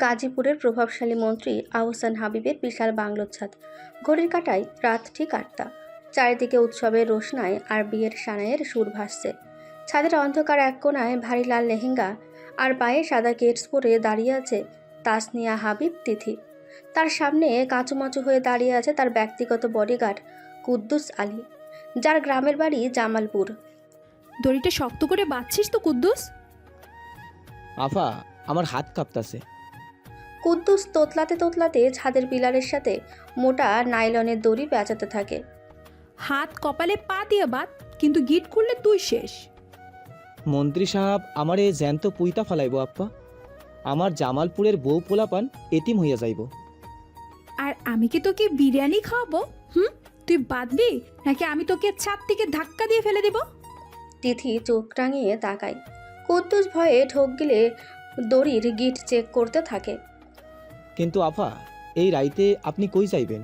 গাজীপুরের প্রভাবশালী মন্ত্রী আহসান হাবীবের বিশাল বাংলোর ছাদ। ঘড়ির কাঁটায় রাত ঠিক ৮টা। চারিদিকে উৎসবের রোশনায় আর বিয়ের সানাইয়ের সুর ভাসছে। ছাদের অন্ধকার এক কোণায় ভারী লাল লেহেঙ্গা আর পায়ে সাদা কেটস পরে দাঁড়িয়ে আছে তাসনিয়া হাবিব তিথি। তার সামনে কাঁচুমাচু হয়ে দাঁড়িয়ে আছে তার ব্যক্তিগত বডিগার্ড কুদ্দুস আলী, যার গ্রামের বাড়ি জামালপুর। দড়িটা শক্ত করে বাঁধছিস তো কুদ্দুস? আফা, আমার হাত কাঁপতাছে। কুদ্দুস তোতলাতে তোতলাতে ছাদের পিলারের সাথে মোটা নাইলনের দড়ি পেঁচাতে থাকে। হাত কপালে পা দিয়ে বাঁধ, কিন্তু গিট খুললে তুই শেষ। মন্ত্রী সাহেব আমারে জ্যান্ত পুইতা ফালাইব আপ্পা। আমার জামালপুরের বউ পোলাপান এতিম হইয়া যাইব। আর আমি কি তোকে বিরিয়ানি খাওয়াবো? তুই বাঁধবি নাকি আমি তোকে ছাদ থেকে ধাক্কা দিয়ে ফেলে দেব? তিথি চোখ টাঙিয়ে তাকায়। কুদ্দুস ভয়ে ঢোক গিলে দড়ির গিট চেক করতে থাকে। কিন্তু আফা, এই রাইতে আপনি কই যাইবেন?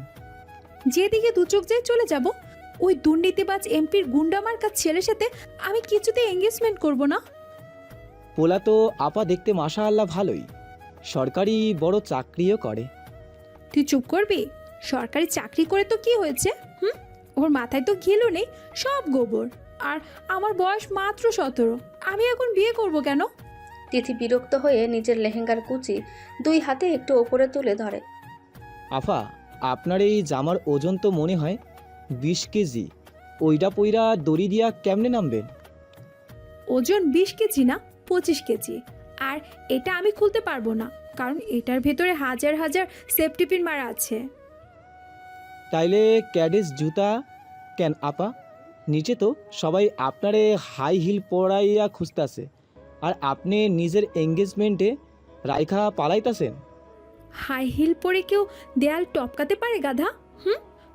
যেদিকে দু চোখ যায় চলে যাব। ওই দুর্নীতিবাজ এমপির গুন্ডামার্কা ছেলের সাথে আমি কিছুতে এঙ্গেজমেন্ট করব না। পোলা তো আপা দেখতে মাশাআল্লাহ ভালোই, সরকারি বড় চাকরিও করে। তুই চুপ করবি? সরকারি চাকরি করে তো কি হয়েছে? ওর মাথায় তো ঘিলু নেই, সব গোবর। আর আমার বয়স মাত্র 17, আমি এখন বিয়ে করব কেন? তিথি বিরক্ত হয়ে নিজের লেহেঙ্গার কুচি দুই হাতে একটু ওপরে তুলে ধরে। আফা, আপনার এই জামার ওজন তো মনে হয় 20 কেজি। ওইটা পইরা দড়ি দিয়া কেমনে নামবেন? ওজন 20 কেজি না, 25 কেজি। আর এটা আমি খুলতে পারবো না, কারণ এটার ভেতরে হাজার হাজার সেফটি পিন মারা আছে। তাইলে ক্যাডেস জুতা কেন আপা? নিচে তো সবাই আপনারে হাই হিল পরাইয়া খুঁজতাছে, আর আপনি নিজের এঙ্গেজমেন্টে রাইখা পালাইতাছেন। হাই হিল পরে কেউ দেয়াল টপকাতে পারে গাধা?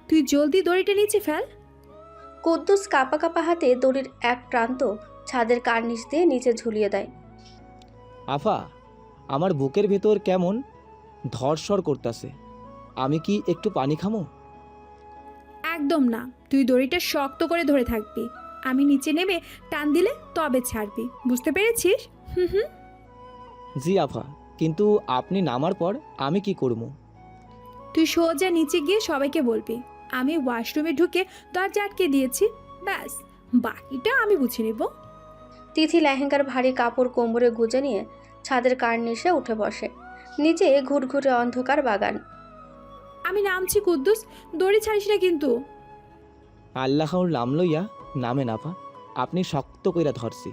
তুই জলদি দড়িটা নিচে ফেল। কুদ্দুস কাপা কাপা হাতে দড়ির এক প্রান্ত ছাদের কার্নিশ দিয়ে নিচে ঝুলিয়ে দেয়। আফা, আমার বুকের ভেতর কেমন ধরসর করতাছে। আমি কি একটু পানি খামো? একদম না, তুই দড়িটা শক্ত করে ধরে থাকবি। আমি নিচে নেমে টান দিলে তবে ছাড়বি, বুঝতে পেরেছিস? জি আফা, কিন্তু আপনি নামার পর আমি কি করবো? তুই সোজা নিচে গিয়ে সবাইকে বলবি আমি ওয়াশরুমে ঢুকে দরজা আটকে দিয়েছি। ব্যাস, বাকিটা আমি বুঝে নেব। তিথি লেহেঙ্গার ভারী কাপড় কোমরে গুজে নিয়ে ছাদের কার্নিশে উঠে বসে। নিচে ঘুরঘুরে অন্ধকার বাগান। আমি নামছি কুদ্দুস, দড়ি ছাড়িস না কিন্তু। আল্লাহর নাম লইয়া নামেন আফা, আপনি শক্ত কইরা ধরছি।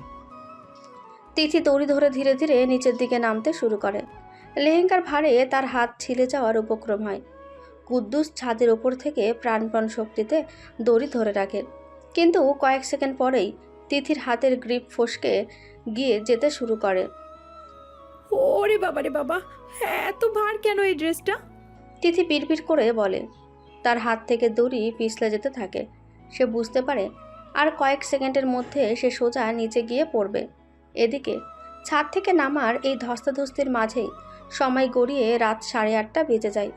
তিথি দড়ি ধরে ধীরে ধীরে নিচের দিকে নামতে শুরু করে। লেহেঙ্গার ভারে তার হাত ছিলে যাওয়ার উপক্রম হয়। কুদ্দুস ছাদের ওপর থেকে প্রাণপণ শক্তিতে দড়ি ধরে রাখে, কিন্তু কয়েক সেকেন্ড পরেই তিথির হাতের গ্রিপ ফসকে গিয়ে যেতে শুরু করে। ওরে বাবা রে বাবা, এত ভার কেন এই ড্রেসটা? তিথি বিড়বিড় করে বলে। তার হাত থেকে দড়ি পিছলে যেতে থাকে। সে বুঝতে পারে আর কয়েক সেকেন্ডের মধ্যে সে সোজা নিচে গিয়ে পড়বে। এদিকে ছাদ থেকে নামার এই ধস্তাধস্তির মাঝেই সময় গড়িয়ে রাত 8:30 বেজে যায়।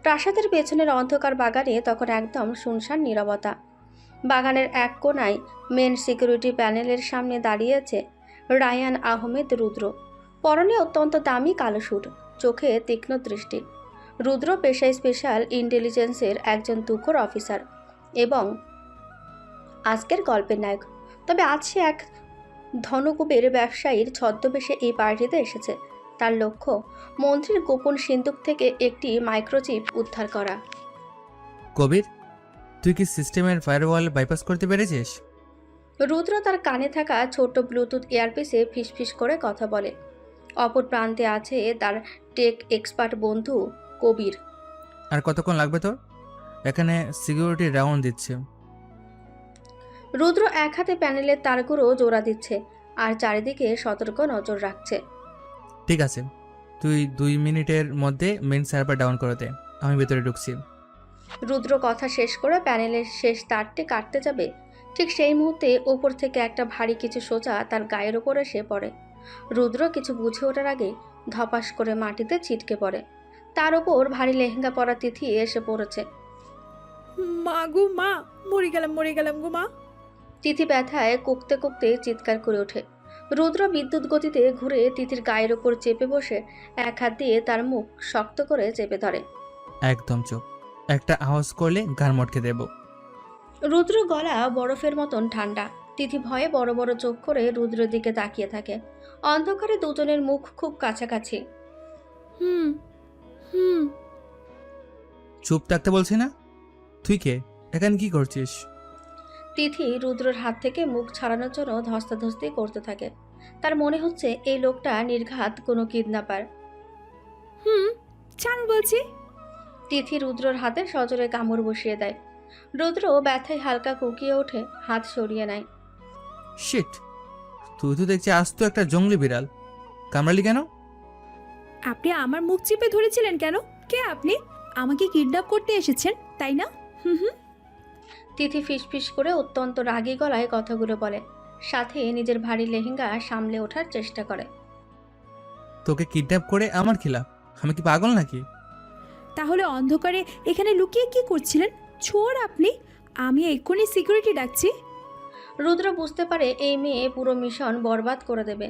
প্রাসাদের পেছনের অন্ধকার বাগানে তখন একদম শুনশান নীরবতা। বাগানের এক কোণায় মেন সিকিউরিটি প্যানেলের সামনে দাঁড়িয়ে আছে রায়ান আহমেদ রুদ্র। পরনে অত্যন্ত দামি কালো স্যুট, চোখে তীক্ষ্ণ দৃষ্টি। রুদ্র পেশায় স্পেশাল ইন্টেলিজেন্সের একজন তুখোড় অফিসার এবং আজকের গল্পের নায়ক। তবে আজ সে এক ধনকুবের ব্যবসায়ীর ছদ্মবেশে এই পার্টিতে এসেছে। তার লক্ষ্য মন্ত্রীর গোপন সিন্দুক থেকে একটি মাইক্রোচিপ উদ্ধার করা। কবির, তুই কি সিস্টেমের ফায়ারওয়াল বাইপাস করতে পেরেছিস? রুদ্র তার কানে থাকা ছোট ব্লুটুথ এয়ারপিসে ফিসফিস করে কথা বলে। অপর প্রান্তে আছে তার টেক এক্সপার্ট বন্ধু কবির। আর কতক্ষণ লাগবে তোর? এখানে সিকিউরিটি রাউন্ড দিচ্ছে। রুদ্র এক হাতে প্যানেলের তারগুলো জোড়া দিচ্ছে আর চারিদিকে সতর্ক নজর রাখছে। ঠিক আছে, তুই 2 মিনিটের মধ্যে মেন সার্ভার ডাউন করে দে, আমি ভেতরে ঢুকছি। রুদ্র কথা শেষ করে প্যানেলের শেষ তারটি কাটতে যাবে, ঠিক সেই মুহূর্তে ওপর থেকে একটা ভারী কিছু সোজা তার গায়ের ওপর এসে পড়ে। রুদ্র কিছু বুঝে ওঠার আগে ধপাস করে মাটিতে ছিটকে পড়ে। তার ওপর ভারী লেহেঙ্গা পরা তিথি এসে পড়েছে। মা গো মা, মরে গেলাম গো মা। তিথি ব্যথায় কুকতে কুকতে চিৎকার করে ওঠে। রুদ্র বিদ্যুৎ গতিতে ঘুরে তিথির গায়ের ওপর চেপে বসে এক হাত দিয়ে তার মুখ শক্ত করে চেপে ধরে। একদম চুপ। একটা আওয়াজ করলে গান মটকে দেব। রুদ্র গলা বরফের মতন ঠান্ডা। তিথি ভয়ে বড় বড় চোখ করে রুদ্রের দিকে তাকিয়ে থাকে। অন্ধকারে দুজনের মুখ খুব কাছাকাছি। হুম হুম চুপ থাকতে বলছি না? তুই কে? এখানে কি করছিস? তিথি রুদ্রর হাত থেকে মুখ ছাড়ানোর জন্য ধস্তাধস্তি করতে থাকে। তার মনে হচ্ছে এই লোকটা নির্ঘাত কোনো কিডন্যাপার। হুম ছাড়ুন বলছি। তিথি রুদ্রর হাতে সজোরে কামড় বসিয়ে দেয়। রুদ্র ব্যথায় হালকা কুকিয়ে ওঠে, হাত সরিয়ে নেয়। শিট, তুই তো দেখছি আজ তো একটা জঙ্গলি বিড়াল। কামড়ালি কেন? আপনি আমার মুখ চেপে ধরেছিলেন কেন? কে আপনি? আমাকে কিডন্যাপ করতে এসেছেন তাই না? হুম হুম তিথি ফিসফিস করে অত্যন্ত রাগী গলায় কথাগুলো বলে, সাথে নিজের ভারী লেহেঙ্গা সামলে ওঠার চেষ্টা করে। তোকে কিডন্যাপ করে আমার খিলা? আমি কি পাগল নাকি? তাহলে অন্ধকারে এখানে লুকিয়ে কি করছিলেন? চোর আপনি। আমি এক্ষুনি সিকিউরিটি ডাকছি। রুদ্র বুঝতে পারে এই মেয়ে পুরো মিশন বরবাদ করে দেবে।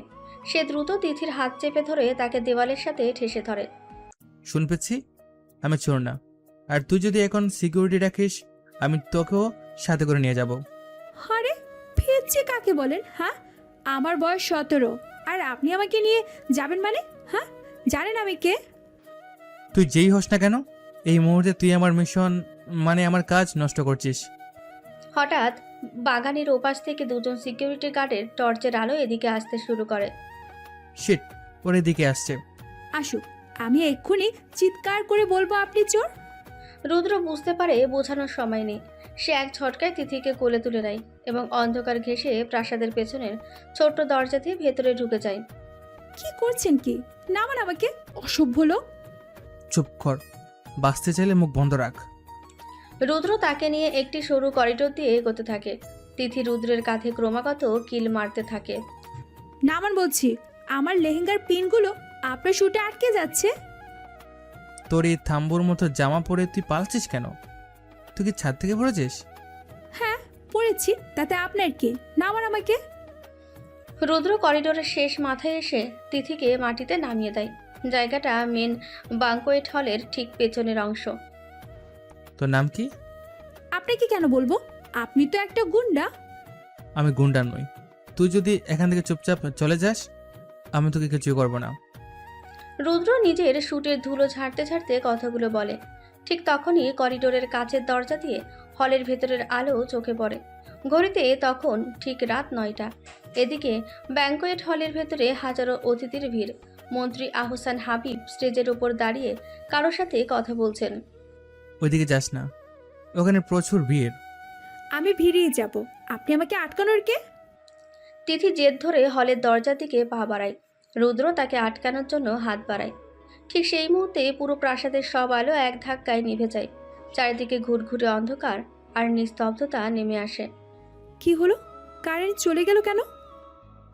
সে দ্রুত তিথির হাত চেপে ধরে তাকে দেওয়ালের সাথে ঠেসে ধরে। শুন পেয়েছি, আমি চোর না। আর তুই যদি এখন সিকিউরিটি রাখিস, আমি তোকেও সাথে করে নিয়ে যাব। আরে ফিরছে কাকে বলেন? হ্যাঁ, আমার বয়স 17 আর আপনি আমাকে নিয়ে যাবেন মানে? হ্যাঁ, জানেন আমি কে? তুই যেই হোস না কেন, এই মুহূর্তে তুই আমার মিশন মানে আমার কাজ নষ্ট করছিস। হঠাৎ বাগানের ওপাশ থেকে দুজন সিকিউরিটি গার্ডের টর্চের আলো এদিকে আসতে শুরু করে। শিট, ওর এদিকে আসছে। আসুক, আমি এক্ষুনি চিৎকার করে বলবো আপনি চোর। রুদ্র বুঝতে পারে বোঝানোর সময় নেই। সে এক ঝটকায় তিথিকে কোলে তুলে নেয় এবং অন্ধকার ঘেঁষে প্রাসাদের পেছনের ছোট্ট দরজা দিয়ে ভেতরে ঢুকে যায়। কি করছেন কি? নামান আমাকে, অসভ্য লোক। চুপ কর, বাঁচতে চাইলে মুখ বন্ধ রাখ। রুদ্র তাকে নিয়ে একটি সরু করিডোর দিয়ে এগোতে থাকে। তিথি রুদ্রের কাঁধে ক্রমাগত কিল মারতে থাকে। নামান বলছি, আমার লেহেঙ্গার পিনগুলো আপনার শুটে আটকে যাচ্ছে। তোর এই থাম্বুর মতো জামা পরে তুই পালাচ্ছিস কেন? তুই কি ছাদ থেকে পড়েছিস? হ্যাঁ পড়েছি, তাতে আপনার কি? নামান আমাকে। রুদ্র করিডোরের শেষ মাথায় এসে তিথিকে মাটিতে নামিয়ে দেয়। জায়গাটা মেন বাঙ্কোয়েট হলের ঠিক পেছনের অংশ। তোর নাম কি? আপনাকে কেন বলবো? আপনি তো একটা গুন্ডা। আমি গুন্ডা নই। তুই যদি এখান থেকে চুপচাপ চলে যাস, আমি তোকে কিছু করবো না। রুদ্র নিজের শুটের ধুলো ঝাড়তে ঝাড়তে কথাগুলো বলে। ঠিক তখনই করিডোরের কাচের দরজা দিয়ে হলের ভেতরের আলো চোখে পড়ে। ঘড়িতে তখন ঠিক রাত 9টা। এদিকে ব্যাঙ্কোয়েট হলের ভেতরে হাজারো অতিথির ভিড়। মন্ত্রী আহসান হাবিব স্টেজের ওপর দাঁড়িয়ে কারোর সাথে কথা বলছেন। ওইদিকে যাস না, ওখানে প্রচুর ভিড়। আমি ভিড়িয়ে যাব, আপনি আমাকে আটকানোর কে? তিথি জেদ ধরে হলের দরজার দিকে পা বাড়ায়। রুদ্র তাকে আটকানোর জন্য হাত বাড়ায়। ঠিক সেই মুহূর্তে পুরো প্রাসাদের সব আলো এক ধাক্কায় নিভে যায়। চারিদিকে ঘুটঘুটে অন্ধকার আর নিস্তব্ধতা নেমে আসে। কি হলো? কারেন্ট চলে গেল কেন?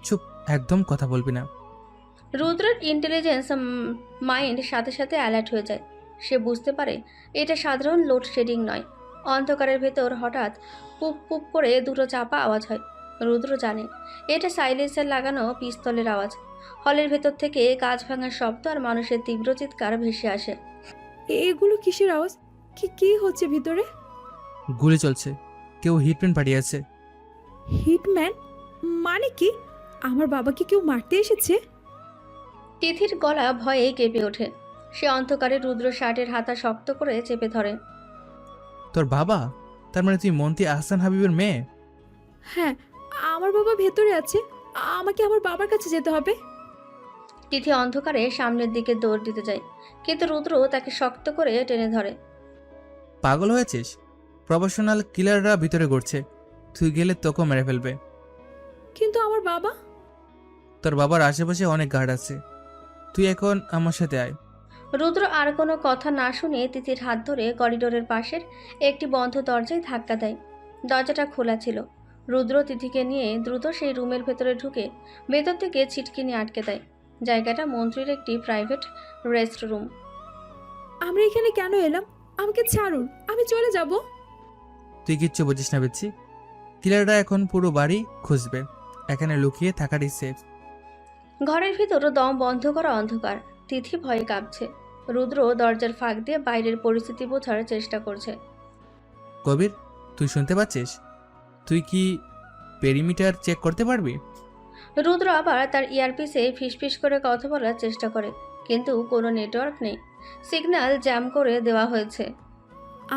চুপ, একদম কথা বলবি না। রুদ্রের ইন্টেলিজেন্স মাইন্ড সাথে সাথে অ্যালার্ট হয়ে যায়। সে বুঝতে পারে এটা সাধারণ লোডশেডিং নয়। অন্ধকারের ভেতর হঠাৎ পুপ পুপ করে দুটো চাপা আওয়াজ হয়। রুদ্র জানে এটা সাইলেন্সার লাগানো পিস্তলের আওয়াজ। হলের ভেতর থেকে কাঁচ ভাঙার শব্দ আর মানুষের তীব্র চিৎকার ভেসে আসে। এগুলো কিসের আওয়াজ? কি কি হচ্ছে ভিতরে? গুলি চলছে, কেউ হিটম্যান পাঠিয়েছে। হিটম্যান? মানে কি? আমার বাবাকে কেউ মারতে এসেছে? তিথির গলা ভয়ে কেঁপে ওঠে। সে অন্ধকারে রুদ্র শার্টের হাতা শক্ত করে চেপে ধরে। তোর বাবা? তার মানে তুই মন্ত্রী আহসান হাবিবের মেয়ে? হ্যাঁ, আমার বাবা ভেতরে আছে। আমাকে আমার বাবার কাছে যেতে হবে। তিথি অন্ধকারে সামনের দিকে দৌড় দিতে যায়, কিন্তু রুদ্র তাকে শক্ত করে টেনে ধরে। পাগল হয়েছিস? প্রফেশনাল কিলাররা ভিতরে ঘুরছে, তুই গেলে তোকেও মেরে ফেলবে। কিন্তু আমার বাবা? তোর বাবার আশেপাশে অনেক গার্ড আছে, তুই এখন আমার সাথে আয়। রুদ্র আর কোনো কথা না শুনে তিথির হাত ধরে করিডোরের পাশের একটি বন্ধ দরজায় ধাক্কা দেয়। দরজাটা খোলা ছিল। রুদ্র তিথিকে নিয়ে দ্রুত সেই রুমের ভেতরে ঢুকে ভেতর থেকে ছিটকিনি আটকে দেয়। জায়গাটা মন্ত্রীর একটি প্রাইভেট রেস্টরুম। আমরা এখানে কেন এলাম? আমাকে ছাড়ুন, আমি চলে যাব। তুই কিচ্ছু বুঝিস না, বেচ্ছি। কিলাররা এখন পুরো বাড়ি খুঁজবে, এখানে লুকিয়ে থাকারই সেফ। ঘরের ভিতর দম বন্ধ করা অন্ধকার। তিথি ভয়ে কাঁপছে। রুদ্র দরজার ফাঁক দিয়ে বাইরের পরিস্থিতি বোঝার চেষ্টা করছে। কবির, তুই শুনতে পাচ্ছিস? তুই কি পেরিমিটার চেক করতে পারবি? রুদ্র আবার তার ইয়ারপিসে ফিসফিস করে কথা বলার চেষ্টা করে, কিন্তু কোনো নেটওয়ার্ক নেই। সিগন্যাল জ্যাম করে দেওয়া হয়েছে।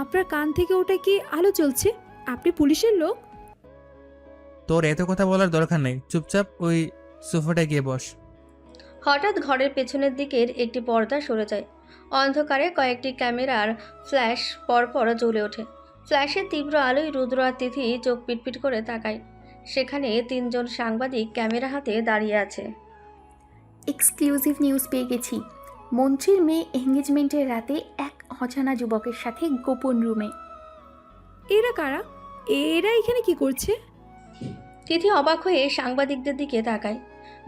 আপনার কান থেকে ওটা কি আলো জ্বলছে? আপনি পুলিশের লোক? তোর এত কথা বলার দরকার নেই, চুপচাপ ওই সোফাটায় গিয়ে বস। হঠাৎ ঘরের পেছনের দিকের একটি পর্দা সরে যায়। অন্ধকারে কয়েকটি ক্যামেরার ফ্ল্যাশ পরপর জ্বলে ওঠে। ফ্ল্যাশের তীব্র আলোয় রুদ্র আর তিথি চোখ পিটপিট করে তাকায়। সেখানে 3 জন সাংবাদিক ক্যামেরা হাতে দাঁড়িয়ে আছে। এক্সক্লুসিভ নিউজ পেয়ে গেছি। মন্ত্রীর মেয়ে এঙ্গেজমেন্টের রাতে এক অজানা যুবকের সাথে গোপন রুমে। এরা কারা? এরা এখানে কি করছে? তিথি অবাক হয়ে সাংবাদিকদের দিকে তাকায়।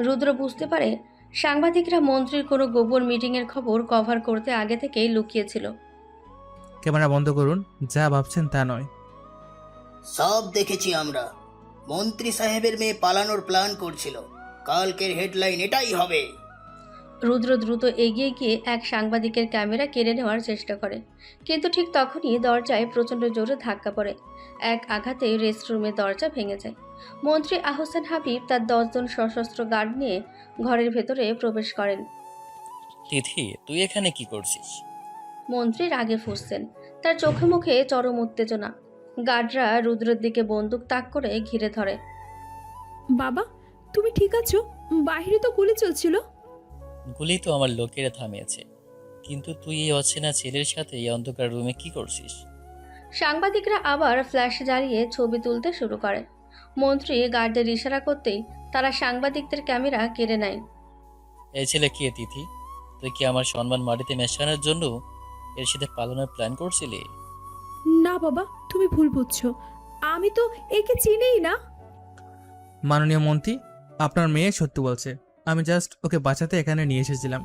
রুদ্র বুঝতে পারে সাংবাদিকরা মন্ত্রীর কোনো গোপন মিটিংয়ের খবর কভার করতে আগে থেকেই লুকিয়েছিল। ক্যামেরা বন্ধ করুন, যা ভাবছেন তা নয়। সব দেখেছি আমরা। মন্ত্রী সাহেবের মেয়ে পালানোর প্ল্যান করছিল। কালকের হেডলাইন এটাই হবে। রুদ্র দ্রুত এগিয়ে গিয়ে এক সাংবাদিকের ক্যামেরা কেড়ে নেওয়ার চেষ্টা করে, কিন্তু ঠিক তখনই দরজায় প্রচণ্ড জোরে ধাক্কা পড়ে। এক আঘাতে রেস্টরুমের দরজা ভেঙে যায়। মন্ত্রী আহসান হাবিব তার 10 জন সশস্ত্র গার্ড নিয়ে ঘরের ভেতরে প্রবেশ করেন। তিথি, তুই এখানে কি করছিস? মন্ত্রী রাগে ফুঁসছেন, তার চোখে মুখে চরম উত্তেজনা। গার্ডরা রুদ্রের দিকে বন্দুক তাক করে ঘিরে ধরে। বাবা, তুমি ঠিক আছো? বাইরে তো গুলি চলছিল। গুলি তো আমার লোকেরা থামিয়েছে, কিন্তু তুই এই অচেনা ছেলের সাথে এই অন্ধকার রুমে কি করছিস? সাংবাদিকরা আবার ফ্ল্যাশ জ্বালিয়ে ছবি তুলতে শুরু করে। মন্ত্রী গার্ডদের ইশারা করতেই তারা সাংবাদিকদের ক্যামেরা কেড়ে নেয়। এই ছেলে কে তিথি? তুই কি আমার সম্মান মাটিতে মেশানোর জন্য এর সাথে পালানোর প্ল্যান করছিলি? না বাবা, তুমি ভুল বুঝছো। আমি তো একে চিনিই না। মাননীয় মন্ত্রী, আপনার মেয়ে সত্যি বলছে। আমি জাস্ট ওকে বাঁচাতে এখানে নিয়ে এসেছিলাম।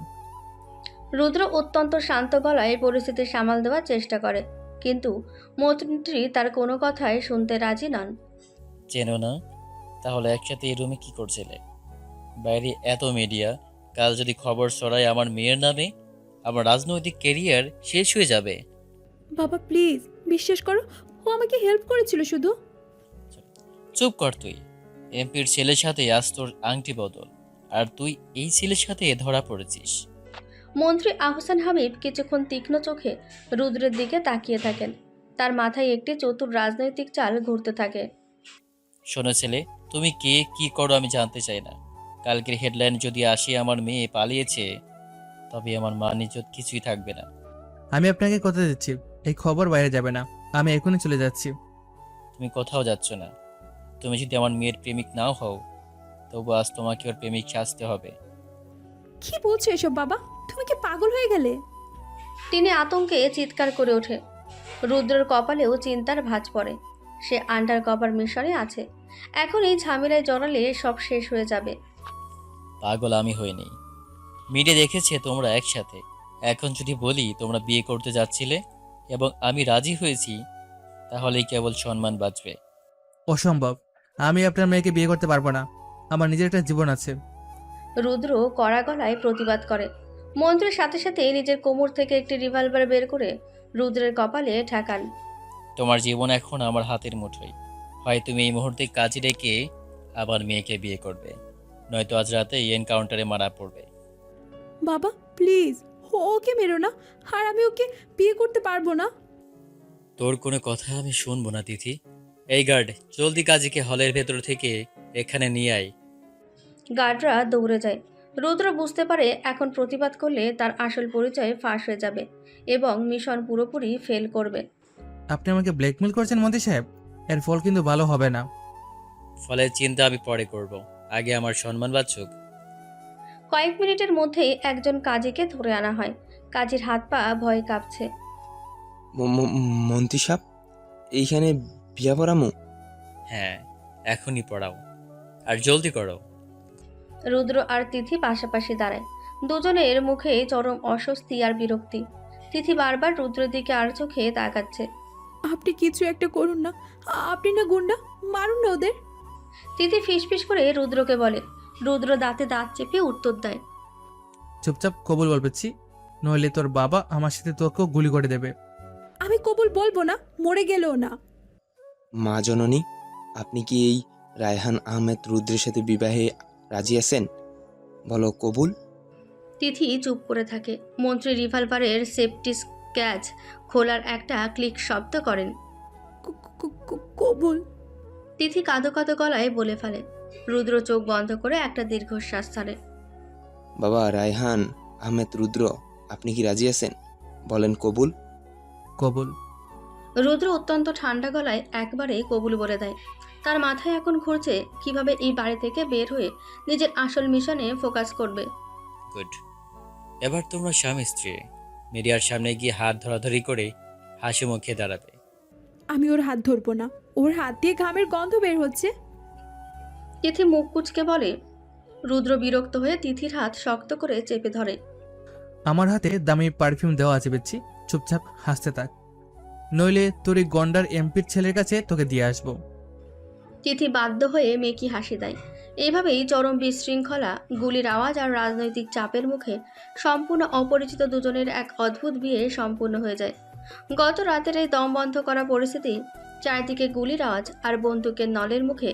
রুদ্র অত্যন্ত শান্ত গলায় পরিস্থিতি সামাল দেওয়ার চেষ্টা করে, কিন্তু মন্ত্রী তার কোনো কথাই শুনতে রাজি নন। চেনো না? তাহলে একসাথে এই রুমে কি করছিলে? বাইরে এত মিডিয়া, কাল যদি খবর ছড়ায় আমার মেয়ের নামে, আমার রাজনৈতিক ক্যারিয়ার শেষ হয়ে যাবে। বাবা প্লিজ বিশ্বাস করো, ও আমাকে হেল্প করেছিল শুধু। চুপ কর তুই। এমপির ছেলের সাথে আজ তোর আংটি বদল, আর তুই এই ছেলের সাথে ধরা পড়েছিস। মন্ত্রী আহসান হাবিব কিছুক্ষণ তীক্ষ্ণ চোখে রুদ্রের দিকে তাকিয়ে থাকেন। তার মাথায় একটি চতুর রাজনৈতিক চাল ঘুরতে থাকে। শোনো ছেলে, তুমি কে কি করো আমি জানতে চাই না। কালকের হেডলাইন যদি আসে আমার মেয়ে পালিয়েছে, তবে আমার মান ইজ্জত কিছুই থাকবে না। আমি আপনাকে কথা দিচ্ছি, এই খবর বাইরে যাবে না। আমি এখনই চলে যাচ্ছি। তুমি কোথাও যাচ্ছ না। তুমি যদি আমার মেয়ের প্রেমিক নাও হও, তবু আজ তোমাকে ওর প্রেমিক সাজতে হবে। কি বলছো এসব বাবা? তুমি কি পাগল হয়ে গেলে? তিনি আতঙ্কে চিৎকার করে ওঠে। রুদ্রের কপালেও চিন্তার ভাঁজ পড়ে। সে আন্ডার কভার মিশনে আছে। এখন এই ঝামেলায় জড়ালে সব শেষ হয়ে যাবে। পাগল আমি হইনি। মিডিয়া দেখেছে তোমরা একসাথে। এখন যদি বলি তোমরা বিয়ে করতে যাচ্ছিলে এবং আমি রাজি হয়েছি, তাহলেই কেবল সম্মান বাঁচবে। অসম্ভব। আমি আপনার মেয়েকে বিয়ে করতে পারবো না। আমার নিজের একটা জীবন আছে। রুদ্র কড়া গলায় প্রতিবাদ করে। মন্ত্রীর সাথে সাথে নিজের কোমর থেকে একটি রিভলভার বের করে রুদ্রের কপালে ঠেকান। তোমার জীবন এখন আমার হাতের মুঠোয়। হয় তুমি এই মুহূর্তে কাজে রেখে আবার মেয়েকে বিয়ে করবে, নয়তো আজ রাতে এনকাউন্টারে মারা পড়বে। বাবা প্লিজ, ওকে মেরো না। আর আমি ওকে বিয়ে করতে পারবো না। তোর কোনো কথা আমি শুনবো না তিথি। এই গার্ড, জলদি কাজীকে হলের ভেতর থেকে এখানে নিয়ে আয়। গার্ডরা দৌড়ে যায়। রুদ্র বুঝতে পারে এখন প্রতিবাদ করলে তার আসল পরিচয় ফাঁস হয়ে যাবে এবং মিশন পুরোপুরি ফেল করবে। আপনি আমাকে ব্ল্যাকমেল করছেন মন্ত্রী সাহেব? এর ফল কিন্তু ভালো হবে না। ফলের চিন্তা আমি পরে করব, আগে আমার সম্মান বাঁচুক। কয়েক মিনিটের মধ্যেই একজন কাজীকে ধরে আনা হয়। কাজীর হাত পা ভয়ে কাঁপছে। মন্ত্রী সাহেব, এইখানে বিয়া পড়ামু? হ্যাঁ, এখনই পড়াও, আর জলদি করো। রুদ্র আর তিথি পাশাপাশি দাঁড়ায়। দুজনের মুখে চরম অস্বস্তি আর বিরক্তি। তিথি বারবার রুদ্রের দিকে আর চোখে তাকাচ্ছে। আপনি কিছু একটা করুন না। আপনি না গুন্ডা, মারুন না ওদের। তিথি ফিসফিস করে রুদ্রকে বলে। রুদ্র দাঁতে দাঁত চেপে উত্তর দেয়। চুপচাপ কবুল বল পেছি, নইলে তোর বাবা আমার সাথে তোকেও গুলি করে দেবে। আমি কবুল বলবো না, মরে গেলেও না। মা জননী, আপনি কি এই রায়হান আহমেদ রুদ্রের সাথে বিবাহে রাজি আছেন? বলো কবুল। তিথি চুপ করে থাকে। মন্ত্রী রিভলভারের সেফটি ক্যাচ খোলার একটা ক্লিক শব্দ করেন। কবুল। তিথি কাঁদো কাঁদো গলায় বলে ফেলে। রুদ্র চোখ বন্ধ করে একটা দীর্ঘশ্বাস ছাড়ে। বাবা রায়হান আহমেদ রুদ্র, আপনি কি রাজি আছেন? বলেন কবুল। কবুল। রুদ্র অত্যন্ত ঠান্ডা গলায় একবারে কবুল বলে দেয়। তার মাথায় এখন ঘুরছে কিভাবে এই বাড়ি থেকে বের হয়ে নিজের আসল মিশনে ফোকাস করবে। গুড। এবার তোমরা স্বামী স্ত্রী মিডিয়ার সামনে গিয়ে হাত ধরাধরি করে হাসি মুখে দাঁড়াবে। আমি ওর হাত ধরবো না, ওর হাত দিয়ে ঘামের গন্ধ বের হচ্ছে। তিথি মুখ কুচকে বলে। রুদ্র বিরক্ত হয়ে তিথির হাত শক্ত করে চেপে ধরে। আমার হাতে দামি পারফিউম দেওয়া আছে পেছি, চুপচাপ হাসতে থাক, নইলে তোর এই গন্ডার এমপির ছেলের কাছে তোকে দিয়ে আসবো। তিথি বাধ্য হয়ে মেকি হাসি দেয়। এইভাবেই চরম বিশৃঙ্খলা, গুলির আওয়াজ আর রাজনৈতিক চাপের মুখে সম্পূর্ণ অপরিচিত দুজনের এক অদ্ভুত বিয়ে সম্পূর্ণ হয়ে যায়। গত রাতের এই দম বন্ধ করা পরিস্থিতি, চারিদিকে গুলির আওয়াজ আর বন্দুকের নলের মুখে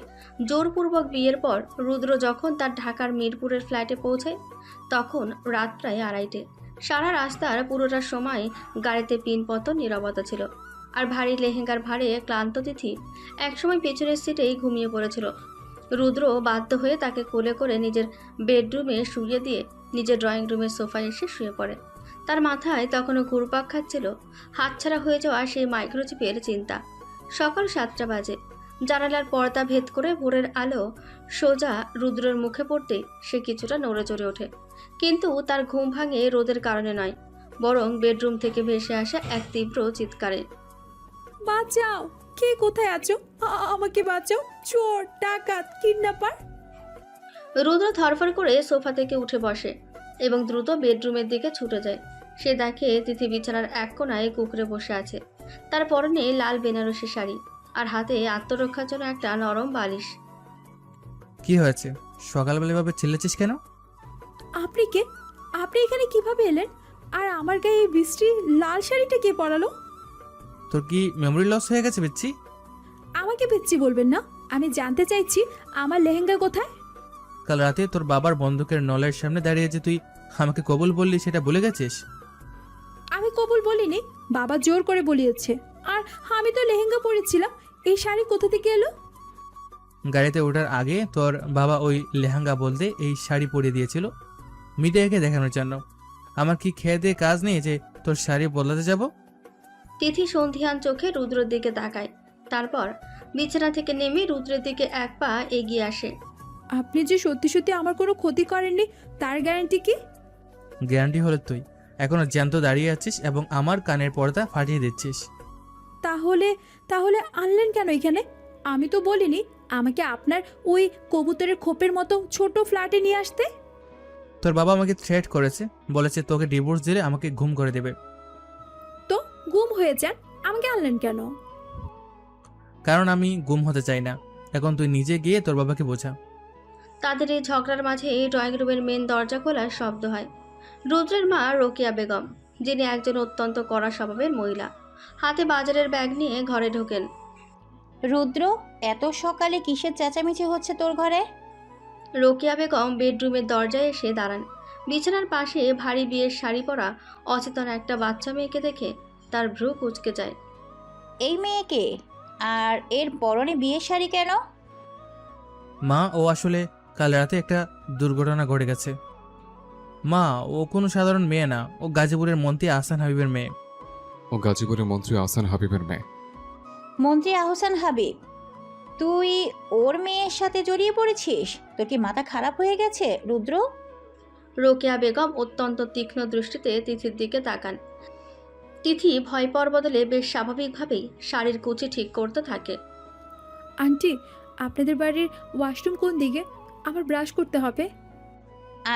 জোরপূর্বক বিয়ের পর রুদ্র যখন তার ঢাকার মিরপুরের ফ্ল্যাটে পৌঁছায় তখন রাত প্রায় 2:30। সারা রাস্তার পুরোটা সময় গাড়িতে পিনপতন নীরবতা ছিল। আর ভারী লেহেঙ্গার ভারে ক্লান্ত তিথি একসময় পেছনের সিটেই ঘুমিয়ে পড়েছিল। রুদ্র বাধ্য হয়ে তাকে কোলে করে নিজের বেডরুমে শুইয়ে দিয়ে নিজের ড্রয়িং রুমের সোফায় এসে শুয়ে পড়ে। তার মাথায় তখনও ঘুরপাক খাচ্ছিল হাতছাড়া হয়ে যাওয়া সেই মাইক্রোচিপের চিন্তা। সকাল 7টা বাজে। জানালার পর্দা ভেদ করে ভোরের আলো সোজা রুদ্রের মুখে পড়তেই সে কিছুটা নড়ে চড়ে ওঠে। কিন্তু তার ঘুম ভাঙে রোদের কারণে নয়, বরং বেডরুম থেকে ভেসে আসা এক তীব্র চিৎকারে। বাঁচাও, কে কোথায় আছো? আমাকে বাঁচাও, চোর, ডাকাত, কিডন্যাপার। রুদ্র ধরফর করে সোফা থেকে উঠে বসে এবং দ্রুত বেডরুমের দিকে ছুটে যায়। সে দেখে তিথি বিছানার এক কোণায় কুঁকড়ে বসে আছে। তার পরনে লাল বেনারসি শাড়ি আর হাতে আত্মরক্ষার জন্য একটা নরম বালিশ। কি হয়েছে, সকালবেলা এভাবে চিল্লেছিস কেন? আপনি কে? আপনি এখানে কিভাবে এলেন? আর আমার গায়ে এই বৃষ্টি লাল শাড়িটা কে পরালো? তোর কি মেমোরি লস হয়ে গেছে বিচ্ছি? আমাকে পিচ্ছি বলবেন না। আমি জানতে চাইছি আমার লেহেঙ্গা কোথায়? কাল রাতে তোর বাবার বন্দুকের নলের সামনে দাঁড়িয়ে যে তুই আমাকে কবুল বললি সেটা ভুলে গেছিস? আমি কবুল বলিনি, বাবা জোর করে বলিয়েছে। আর আমি তো লেহেঙ্গা পরেছিলাম। এই শাড়ি কোথা থেকে এলো? গাড়িতে ওঠার আগে তোর বাবা ওই লেহেঙ্গা বলতে এই শাড়ি পরিয়ে দিয়েছিল মিডিয়াকে দেখানোর জন্য। আমার কি খেয়ে দিয়ে কাজ নেই যে তোর শাড়ি বদলাতে যাব? তিথি সন্ধিহান চোখে রুদ্রের দিকে তাকায়। তারপর বিছানা থেকে নেমে রুদ্রের দিকে এক পা এগিয়ে আসে। আপনি যে সত্যি সত্যি আমার কোনো ক্ষতি করেননি তার গ্যারান্টি কি? গ্যারান্টি হলে তুই এখনো জ্যান্ত দাঁড়িয়ে আছিস এবং আমার কানের পর্দা ফাটিয়ে দিচ্ছিস। তাহলে তাহলে আনলেন কেন এখানে? আমি তো বলিনি আমাকে আপনার ওই কবুতরের খোপের মতো ছোট ফ্ল্যাটে নিয়ে আসতে। তোর বাবা আমাকে থ্রেট করেছে, বলেছে তোকে ডিভোর্স দিলে আমাকে ঘুম করে দেবে। তো গুম হয়ে যান, আমাকে আনলেন কেন? কারণ আমি গুম হতে চাই না। এখন তুই নিজে গিয়ে তোর বাবাকে বোঝা। তাদের এই ঝগড়ার মাঝে ড্রয়িং রুমের মেন দরজা খোলার শব্দ হয়। রুদ্রের মা রোকেয়া বেগম, যিনি একজন অত্যন্ত কড়া স্বভাবের মহিলা, হাতে বাজারের ব্যাগ নিয়ে ঘরে ঢোকেন। রুদ্র, এত সকালে কিসের চেঁচামেচি হচ্ছে তোর ঘরে? রোকেয়া বেগম বেডরুমের দরজায় এসে দাঁড়ান। বিছানার পাশে ভারী বিয়ের শাড়ি পরা অচেতন একটা বাচ্চা মেয়েকে দেখে তার ভ্রু কুঁচকে যায়। এই মেয়েকে? আর এর পরনে বিয়ের শাড়ি কেন? মা, ও আসলে কাল রাতে একটা দুর্ঘটনা ঘটে গেছে। মা, ও কোনো সাধারণ মেয়ে না, ও গাজীপুরের মন্ত্রী আহসান হাবিবের মেয়ে। ও গাজীপুরের মন্ত্রী আহসান হাবিবের মেয়ে। মন্ত্রী আহসান হাবিব? তুই ওর মেয়ের সাথে জড়িয়ে পড়েছিস? তোর কি মাথা খারাপ হয়ে গেছে রুদ্র? রোকেয়া বেগম অত্যন্ত তীক্ষ্ণ দৃষ্টিতে তিথির দিকে তাকান। তিথি ভয় পাওয়ার বদলে বেশ স্বাভাবিকভাবেই শাড়ির কুচি ঠিক করতে থাকে। আন্টি, আপনাদের বাড়ির ওয়াশরুম কোন দিকে? আমার ব্রাশ করতে হবে।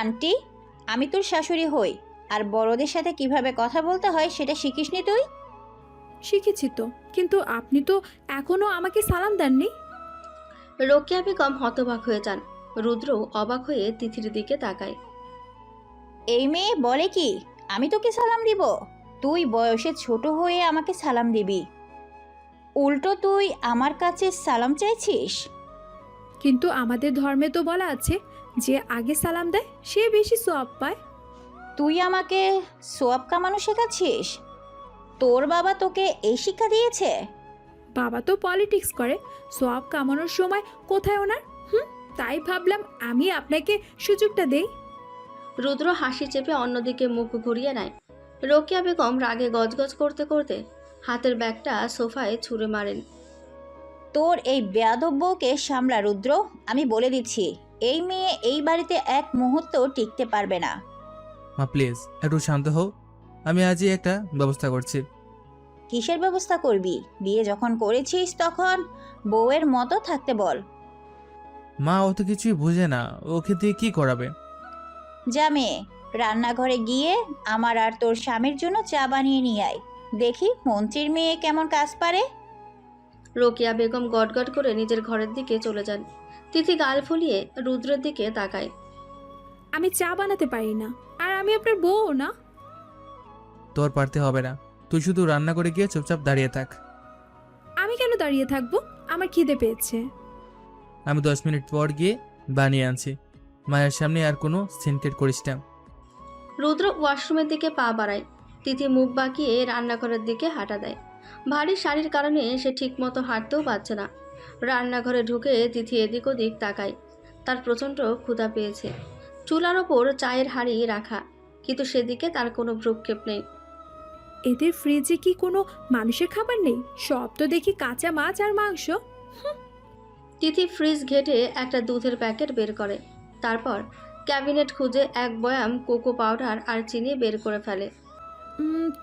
আন্টি? আমি তোর শাশুড়ি হই, আর বড়দের সাথে কিভাবে কথা বলতে হয় সেটা শিখিসনি তুই? শিখেছি তো, কিন্তু আপনি তো এখনো আমাকে সালাম দেননি। রোকেয়া বেগম হতবাক হয়ে যান। রুদ্র অবাক হয়ে তিথির দিকে তাকায়। এই মেয়ে বলে কি আমি তোকে সালাম দিব? তুই বয়সে ছোট হয়ে আমাকে সালাম দিবি, উল্টো তুই আমার কাছে সালাম চাইছিস? কিন্তু আমাদের ধর্মে তো বলা আছে যে আগে সালাম দেয় সে বেশি সওয়াব পায়। তুই আমাকে সোয়াব কামানো শেখাচ্ছিস? তোর বাবা তোকে এই শিক্ষা দিয়েছে? বাবা তো পলিটিক্স করে, সওয়াব কামানোর সময় কোথায় ওনার? তাই ভাবলাম আমি আপনাকে সুযোগটা দেই। রুদ্র হাসি চেপে অন্যদিকে মুখ ঘুরিয়ে নেয়। রোকেয়া বেগম রাগে গজগজ করতে করতে হাতের ব্যাগটা সোফায় ছুঁড়ে মারেন। তোর এই বেয়াদব বউকে সামলা রুদ্র, আমি বলে দিচ্ছি এই মেয়ে এই বাড়িতে এক মুহূর্ত টিকতে পারবে না। মা প্লিজ একটু শান্ত হও, আমি আজই একটা ব্যবস্থা করছি। কিসের ব্যবস্থা করবি? বিয়ে যখন করেছিস তখন বউয়ের মতো থাকতে বল। মা অত কিছুই বুঝে না, ওকে দিয়ে কি করাবে? যা মেয়ে, রান্নাঘরে গিয়ে আমার আর তোর স্বামীর জন্য চা বানিয়ে নিয়ে আয়, দেখি মন্ত্রীর মেয়ে কেমন কাজ পারে। রোকেয়া বেগম গটগট করে নিজের ঘরের দিকে চলে যান। তিথি গাল ফুলিয়ে রুদ্রের দিকে তাকায়। আমি চা বানাতে পারি না, আর আমি আপনার বউ না। তোর পারতে হবে না, তুই শুধু রান্না করে গিয়ে চুপচাপ দাঁড়িয়ে থাক। আমি কেন দাঁড়িয়ে থাকবো? আমার খিদে পেয়েছে। আমি 10 মিনিট পর গিয়ে বানিয়ে আনছি। মায়ের সামনে আর কোনো সিনকেট করিস না। রুদ্র ওয়াশরুমের দিকে পা বাড়ায়। তিথি মুখ বাঁকিয়ে রান্নাঘরের দিকে হাঁটা দেয়। ভারী শাড়ির কারণে সে ঠিকমতো হাঁটতেও পারছে না। রান্নাঘরে ঢুকে তিথি এদিক ওদিক তাকায়। তার প্রচণ্ড ক্ষুধা পেয়েছে। চুলার ওপর চায়ের হাঁড়ি রাখা, কিন্তু সেদিকে তার কোনো ভ্রুক্ষেপ নেই। এদের ফ্রিজে কি কোনো মানুষের খাবার নেই? সব তো দেখি কাঁচা মাছ আর মাংস। তিথি ফ্রিজ ঘেটে একটা দুধের প্যাকেট বের করে। তারপর ক্যাবিনেট খুঁজে এক বয়াম কোকো পাউডার আর চিনি বের করে ফেলে।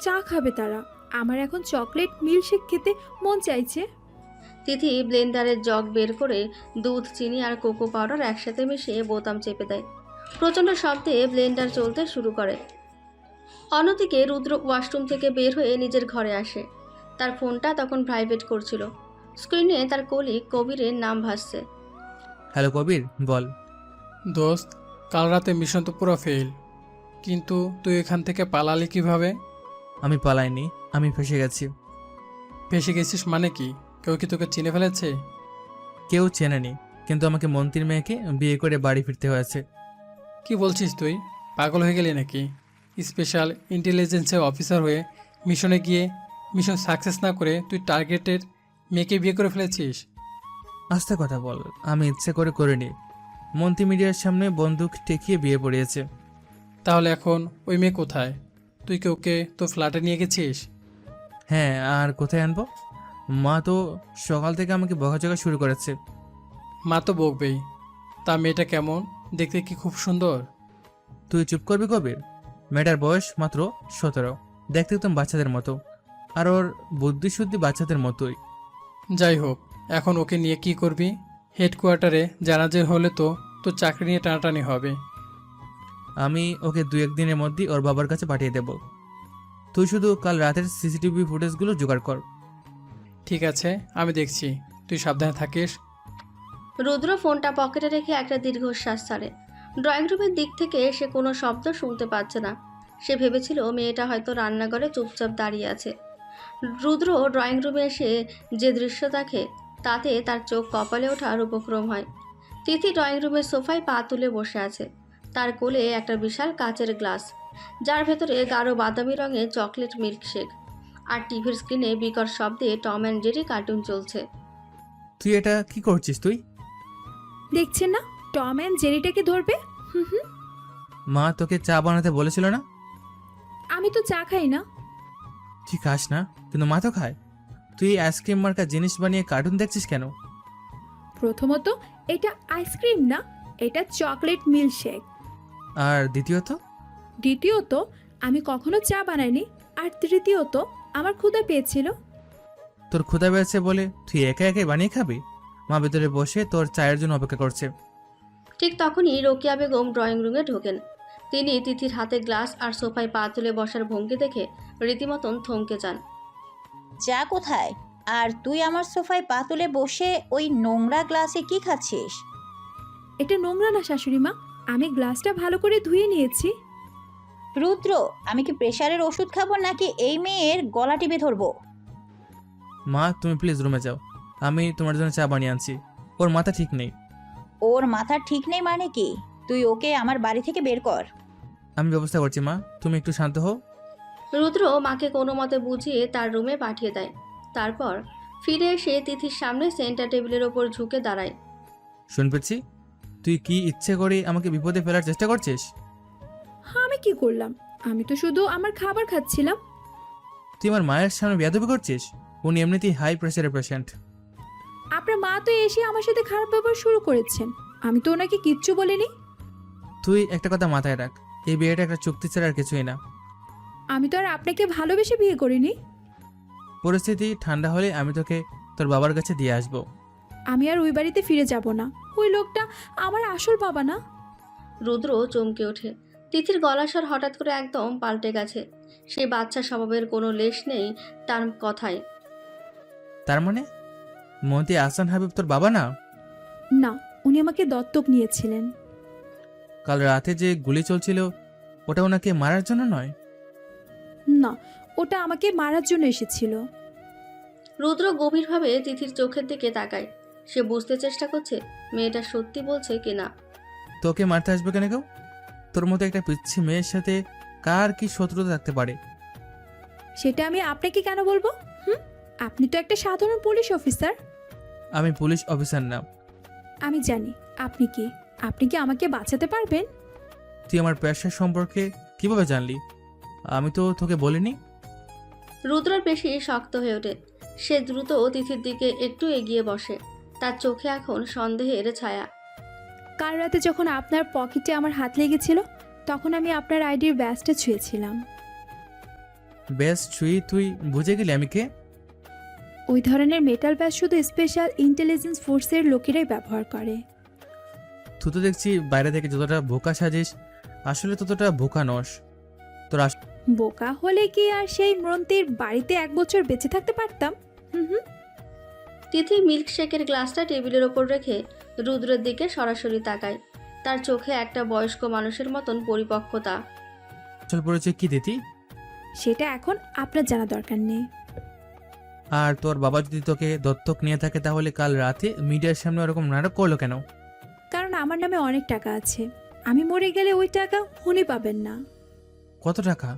চা খাবে তারা, আমার এখন চকলেট মিল্কশেক খেতে মন চাইছে। তিথি ব্লেন্ডারের জগ বের করে দুধ, চিনি আর কোকো পাউডার একসাথে মিশিয়ে বোতাম চেপে দেয়। প্রচণ্ড শব্দে ব্লেন্ডার চলতে শুরু করে। অন্যদিকে রুদ্র ওয়াশরুম থেকে বের হয়ে নিজের ঘরে আসে। তার ফোনটা তখন ভাইব্রেট করছিল। স্ক্রিনে তার কলিগ কবিরের নাম ভাসছে। হ্যালো কবির, বল। দোস্ত, কাল রাতে মিশন তো পুরো ফেল, কিন্তু তুই এখান থেকে পালালি কিভাবে? আমি পালাইনি, আমি ফেসে গেছি। ফেসে গেছিস মানে কি? কেউ কি তোকে চিনে ফেলেছে? কেউ চেনেনি, কিন্তু আমাকে মন্ত্রীর মেয়েকে বিয়ে করে বাড়ি ফিরতে হয়েছে। কি বলছিস তুই? পাগল হয়ে গেলি নাকি? স্পেশাল ইন্টেলিজেন্সের অফিসার হয়ে মিশনে গিয়ে মিশন সাকসেস না করে তুই টার্গেটের মেয়েকে বিয়ে করে ফেলেছিস? আস্তে কথা বল, আমি ইচ্ছে করে করিনি। মন্ত্রী মিডিয়ার সামনে বন্দুক ঠেকিয়ে বিয়ে পড়িয়েছে। তাহলে এখন ওই মেয়ে কোথায়? তুই কি ওকে তোর ফ্ল্যাটে নিয়ে গেছিস? হ্যাঁ, আর কোথায় আনবো? মা তো সকাল থেকে আমাকে বকাঝকা শুরু করেছে। মা তো বকবেই। তা মেয়েটা কেমন দেখতে? কি খুব সুন্দর? তুই চুপ করবি কবির? মেয়েটার বয়স মাত্র 17, দেখতে একদম বাচ্চাদের মতো, আর ওর বুদ্ধি শুদ্ধি বাচ্চাদের মতোই। যাই হোক, এখন ওকে নিয়ে কি করবি? হেডকোয়ার্টারে জানাজা হলে তো তোর চাকরি নিয়ে টানাটানি হবে। আমি ওকে 2-1 দিনের মধ্যেই ওর বাবার কাছে পাঠিয়ে দেব। তুই শুধু কাল রাতের সিসিটিভি ফুটেজগুলো জোগাড় কর। ঠিক আছে, আমি দেখছি, তুই সাবধানে থাকিস। রুদ্র ফোনটা পকেটে রেখে একটা দীর্ঘশ্বাস ছাড়ে। ড্রয়িং রুমের দিক থেকে সে কোনো শব্দ শুনতে পাচ্ছে না। সে ভেবেছিল মেয়েটা হয়তো রান্নাঘরে চুপচাপ দাঁড়িয়ে আছে। রুদ্র ড্রয়িং রুমে এসে যে দৃশ্য দেখে তাতে তার চোখ কপালে ওঠার উপক্রম হয়। তিথি ড্রয়িং রুমের সোফায় পা তুলে বসে আছে। তার কোলে একটা বিশাল কাচের গ্লাস, যার ভেতরে গাঢ় বাদামি রঙের চকলেট মিল্কশেক, আর টিভির স্ক্রিনে বিকট শব্দে টম অ্যান্ড জেরি কার্টুন চলছে। তুই এটা কি করছিস? তুই দেখছেন না টম অ্যান্ড জেরিটাকে ধরবে? মা তোকে চা বানাতে বলেছিল না? আমি তো চা খাই না। তুই খাস না, কিন্তু মা তো খায়। তুই আইসক্রিম মার্কা জিনিস বানিয়ে কার্টুন দেখছিস কেন? প্রথমত এটা আইসক্রিম না, এটা চকলেট মিল্কশেক। আর দ্বিতীয়ত আমি কখনো চা বানাইনি। আর তৃতীয়ত আমার ক্ষুধা পেয়েছিল। তোর ক্ষুধা পেয়েছে বলে তুই একা একাই বানিয়ে খাবি? মা ভেতরে বসে তোর চায়ের জন্য অপেক্ষা করছে। ঠিক তখনই রোকেয়া বেগম ড্রয়িং রুমে ঢোকেন। তিনি তিথির হাতে গ্লাস আর সোফায় পা তুলে বসার ভঙ্গি দেখে রীতিমতন থমকে যান। যা কোথায়? আর তুই আমার সোফায় পা তুলে বসে ওই নোংরা গ্লাসে কি খাচ্ছিস? এটা নোংরা না শাশুড়ি মা, আমি গ্লাসটা ভালো করে ধুয়ে নিয়েছি। রুদ্র, আমি কি প্রেশারের ওষুধ খাবো নাকি এই মেয়ের গলা টিপে ধরবো? মা তুমি প্লিজ রুমে যাও, আমি তোমার জন্য চা বানিয়ে আনছি। ওর মাথা ঠিক নেই। ওর মাথা ঠিক নেই মানে কি? তুই ওকে আমার বাড়ি থেকে বের কর। আমি ব্যবস্থা করছি মা, তুমি একটু শান্ত হও। রুদ্র মাকে কোনো মতে বুঝিয়ে তার রুমে পাঠিয়ে দেয়। তারপর ফিরে এসে তিথির সামনে সেন্টার টেবিলের ওপর ঝুঁকে দাঁড়ায়। শুন পেয়েছি, তুই কি ইচ্ছে করে আমাকে বিপদে ফেলার চেষ্টা করছিস? হ্যাঁ, আমি কি করলাম? আমি তো শুধু আমার খাবার খাচ্ছিলাম। তুই আমার মায়ের সামনে বেয়াদবি করছিস। উনি এমনিতেই হাই প্রেশারের পেশেন্ট। আপনার মা তো এসে আমার সাথে খারাপ ব্যবহার শুরু করেছেন, আমি তো ওনাকে কিচ্ছু বলিনি। তুই একটা কথা মাথায় রাখ, এই বিয়েটা একটা চুক্তি ছাড়া আর কিছুই না। আমি তো আর আপনাকে ভালোবেসে বিয়ে করিনি। পরিস্থিতি ঠান্ডা হলে আমি তোকে তোর বাবার কাছে দিয়ে আসবো। আমি আর ওই বাড়িতে ফিরে যাব না। ওই লোকটা আমার আসল বাবা না। রুদ্র চমকে ওঠে। তিথির গলার স্বর হঠাৎ করে একদম পাল্টে গেছে। সেই বাচ্চা স্বভাবের কোনো লেশ নেই তার কথায়। তার মানে মন্ত্রী আহসান হাবিব তোর বাবা না? না, উনি আমাকে দত্তক নিয়েছিলেন। কাল রাতে যে গুলি চলছিল ওটা ওনাকে মারার জন্য নয়? না, ওটা আমাকে মারার জন্য এসেছিল। রুদ্র গভীরভাবে তিথির চোখের দিকে তাকায়। সে বুঝতে চেষ্টা করছে মেয়েটা সত্যি বলছে কিনা। তোকে মারতে আসবে কেন কেউ? তোর মতো একটা পিচ্ছি মেয়ের সাথে কার কি শত্রুতা থাকতে পারে? সেটা আমি আপনাকে কেন বলবো? আপনি তো একটা সাধারণ পুলিশ অফিসার। আমি পুলিশ অফিসার না। আমি জানি আপনি কি। আপনি কি আমাকে বাঁচাতে পারবেন? তুই আমার পেশা সম্পর্কে কিভাবে জানলি? আমি তো তোকে বলিনি। রুদ্রের পেশি শক্ত হয়ে ওঠে। সে দ্রুত তিথির দিকে একটু এগিয়ে বসে। তার চোখে এখন সন্দেহের ছায়া। কাল রাতে যখন আপনার পকেটে আমার হাত লেগেছিল, তখন আমি আপনার আইডির ব্যাজটা ছুঁয়েছিলাম। বেশ ছুঁই তুই বুঝে গেলি আমি কে? ওই ধরনের মেটাল ব্যাজ শুধু স্পেশাল ইন্টেলিজেন্স ফোর্সের লোকেরাই ব্যবহার করে। তুই তো দেখছি বাইরে থেকে যতটা বোকা সাজিস আসলে ততটা বোকা নস। তোর বোকা হলে কি আর সেই মন্ত্রীর বাড়িতে 1 বছর বেঁচে থাকতে পারতাম? তিথি মিল্কশেকের গ্লাসটা টেবিলের ওপর রেখে রুদ্রের দিকে সরাসরি তাকায়। তার চোখে একটা বয়স্ক মানুষের মতন পরিপক্কতা। আসল পরিচয় কি দিতি? সেটা এখন আপনার জানা দরকার নেই। আর তোর বাবা যদি তোকে দত্তক নিয়ে থাকে তাহলে কাল রাতে মিডিয়ার সামনে ওরকম নাটক করলো কেন? কারণ আমার নামে অনেক টাকা আছে। আমি মরে গেলে ওই টাকা উনি পাবেন না। কত টাকা?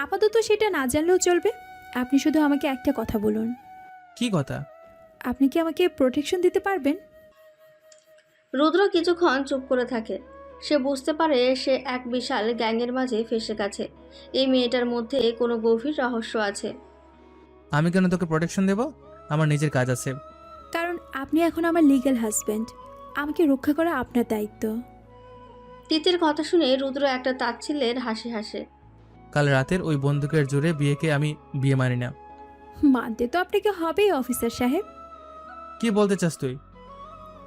আপাতত সেটা না জানলেও চলবে। আপনি শুধু আমাকে একটা কথা বলুন। কি কথা? আপনি কি আমাকে প্রোটেকশন দিতে পারবেন? রুদ্র কিছুক্ষণ চুপ করে থাকে। সে বুঝতে পারে সে এক বিশাল গ্যাংয়ের মাঝে ফেসে গেছে। এই মেয়েটার মধ্যে কোনো গভীর রহস্য আছে। আমি কেন তোকে প্রোটেকশন দেব? আমার নিজের কাজ আছে। কারণ আপনি এখন আমার লিগ্যাল হাজব্যান্ড। আমাকে রক্ষা করা আপনার দায়িত্ব। তিতির কথা শুনে রুদ্র একটা তাচ্ছিল্যের হাসি হাসে। কাল রাতের ওই বন্দুকের জোরে বিয়েকে আমি বিয়ে মানি না। মানতে তো আপনাকে হবেই অফিসার সাহেব। কি বলতে চাস তুই?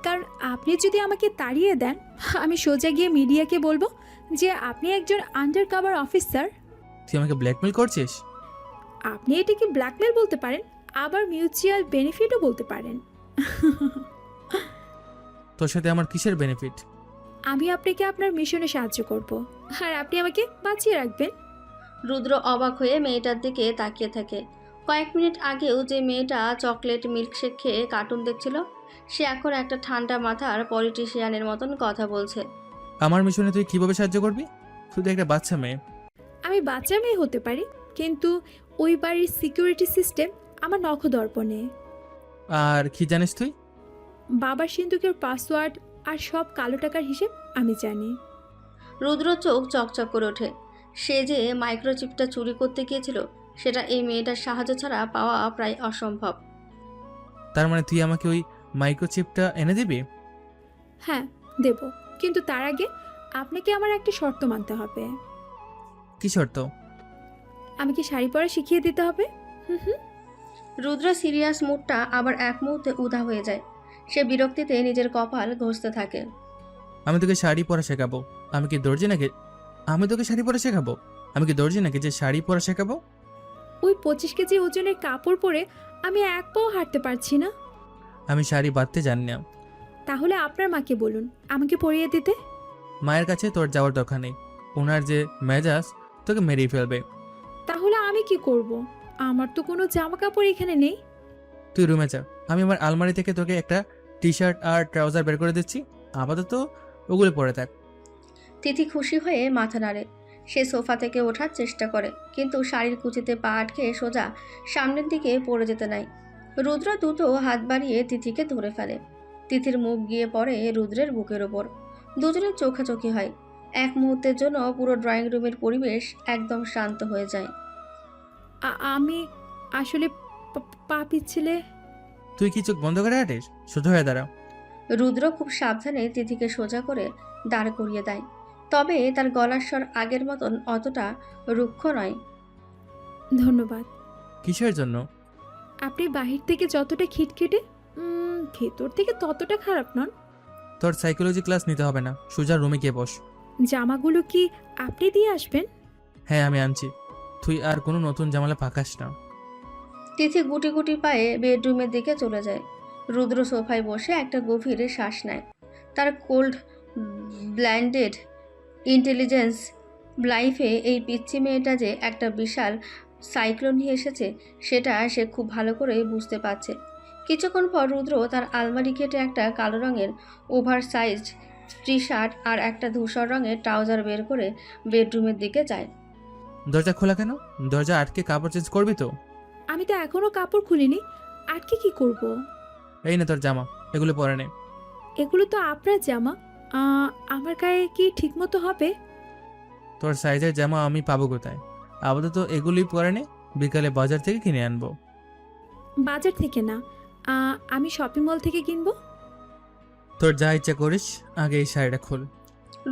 কারণ আপনি যদি আমাকে তাড়িয়ে দেন, আমি সোজা গিয়ে মিডিয়াকে বলবো যে আপনি একজন আন্ডার কভার অফিসার। তুই আমাকে ব্ল্যাকমেল করছিস? আপনি এটাকে ব্ল্যাকমেল বলতে পারেন, আবার মিউচুয়াল বেনিফিটও বলতে পারেন। তোর সাথে আমার কিসের বেনিফিট? আমি আপনাকে আপনার মিশনে সাহায্য করব, আর আপনি আমাকে বাঁচিয়ে রাখবেন। রুদ্র অবাক হয়ে মেয়েটার দিকে তাকিয়ে থাকে। কয়েক মিনিট আগেও যে মেয়েটা চকলেট মিল্কশেক খেয়ে কার্টুন দেখছিল, সে এখন একটা ঠান্ডা মাথার পলিটিশিয়ানের মতন কথা বলছে। আমার মিশনে তুই কিভাবে সাহায্য করবি? শুধু একটা বাচ্চা মেয়ে। আমি বাচ্চা মেয়ে হতে পারি, কিন্তু ওই বাড়ির সিকিউরিটি সিস্টেম আমার নখদর্পণে। আর কি জানিস তুই? বাবার সিন্ধুকের পাসওয়ার্ড আর সব কালো টাকার হিসেব আমি জানি। রুদ্র চোখ চকচক করে ওঠে। সে যে মাইক্রোচিপটা চুরি করতে গিয়েছিল সেটা এই মেয়েটার সাহায্য ছাড়া পাওয়া প্রায় অসম্ভব। তার মানে তুই আমাকে ওই মাইক্রোচিপটা এনে দিবি? হ্যাঁ দেব, কিন্তু তার আগে আপনাকে আমার একটা শর্ত মানতে হবে। কি শর্ত? আমাকে শাড়ি পরা শিখিয়ে দিতে হবে। রুদ্র সিরিয়াস মুডটা আবার এক মুহূর্তে উধা হয়ে যায়। সে বিরক্তিতে নিজের কপাল ঘষতে থাকে। আমি তোকে শাড়ি পরা শেখাবো? আমি কি দর্জি নাকি? আমি তোকে শাড়ি পরা শেখাবো? আমি কি দর্জি নাকি যে শাড়ি পরা শেখাবো? ওই 25 কেজি ওজনের কাপড় পরে আমি এক পাও হাঁটতে পারছি না। আমি শাড়ি বাঁধতে জানি না। তাহলে আপনার মাকে বলুন আমাকে পরিয়ে দিতে। মায়ের কাছে তোর যাওয়ার দরকার নেই, ওনার যে মেজাজ তোকে মেরেই ফেলবে। তাহলে আমি কি করব? আমার তো কোনো জামা কাপড় এখানে নেই। তুই রুমে যা, আমি আমার আলমারি থেকে তোকে একটা টি শার্ট আর ট্রাউজার বের করে দিচ্ছি, আপাতত ওগুলো পরে থাক। তিথি খুশি হয়ে মাথা নাড়ে। সে সোফা থেকে ওঠার চেষ্টা করে, কিন্তু শাড়ির কুচিতে পা আটকে সোজা সামনের দিকে পড়ে যেতে নাই। রুদ্র দ্রুত হাত বাড়িয়ে তিথিকে ধরে ফেলে। তিথির মুখ গিয়ে পড়ে রুদ্রের বুকের ওপর। দুজনের চোখাচোখি হয়। এক মুহূর্তের জন্য পুরো ড্রয়িং রুমের পরিবেশ একদম শান্ত হয়ে যায়। আমি আসলে পা পিছলে। তুই কি চোখ বন্ধ করে হাঁটিস? সোজা হয়ে দাঁড়া। রুদ্র খুব সাবধানে তিথিকে সোজা করে দাঁড় করিয়ে দেয়, তবে তার গলার স্বর আগের মতন অতটা রুক্ষ নয়। ধন্যবাদ। কিসের জন্য? আপনি বাহির থেকে যতটা খিটখিটে, ভেতর থেকে ততটা খারাপ নন। তোর সাইকোলজি ক্লাস নিতে হবে না, সোজা রুমে গিয়ে বস। জামাগুলো কি আপনি দিয়ে আসবেন? হ্যাঁ আমি আনছি, তুই আর কোনো নতুন জামালা পাকাস না। তিথি গুটি গুটি পায়ে বেডরুমের দিকে চলে যায়। রুদ্র সোফায় বসে একটা গভীর শ্বাস নেয়। তার কোল্ড ব্ল্যান্ডেড ইন্টেলিজেন্স লাইফে এই পিচ্চি মেয়েটা যে একটা বিশাল সাইক্লোন নিয়ে এসেছে সেটা সে খুব ভালো করে বুঝতে পারছে। কিছুক্ষণ পর রুদ্র তার আলমারি কেটে একটা কালো রঙের ওভার সাইজড টি শার্ট আর একটা ধূসর রঙের ট্রাউজার বের করে বেডরুমের দিকে যায়। দরজা খোলা কেন? দরজা আটকে কাপড় চেঞ্জ করবি তো? আমি তো এখনো কাপড় খুলিনি, আটকে কি করব? এই না তোর জামা, এগুলো পরে নে। এগুলো তো আপনার জামা, আমার গায়ে কি ঠিকমতো হবে? তোর সাইজের জামা আমি পাবো কোথায়? আপাতত এগুলোই পরে নে, বিকালে বাজার থেকে কিনে আনবো। বাজার থেকে না, আমি শপিং মল থেকে কিনবো। তোর যা ইচ্ছা করিস, আগে এই শাড়িটা খোল।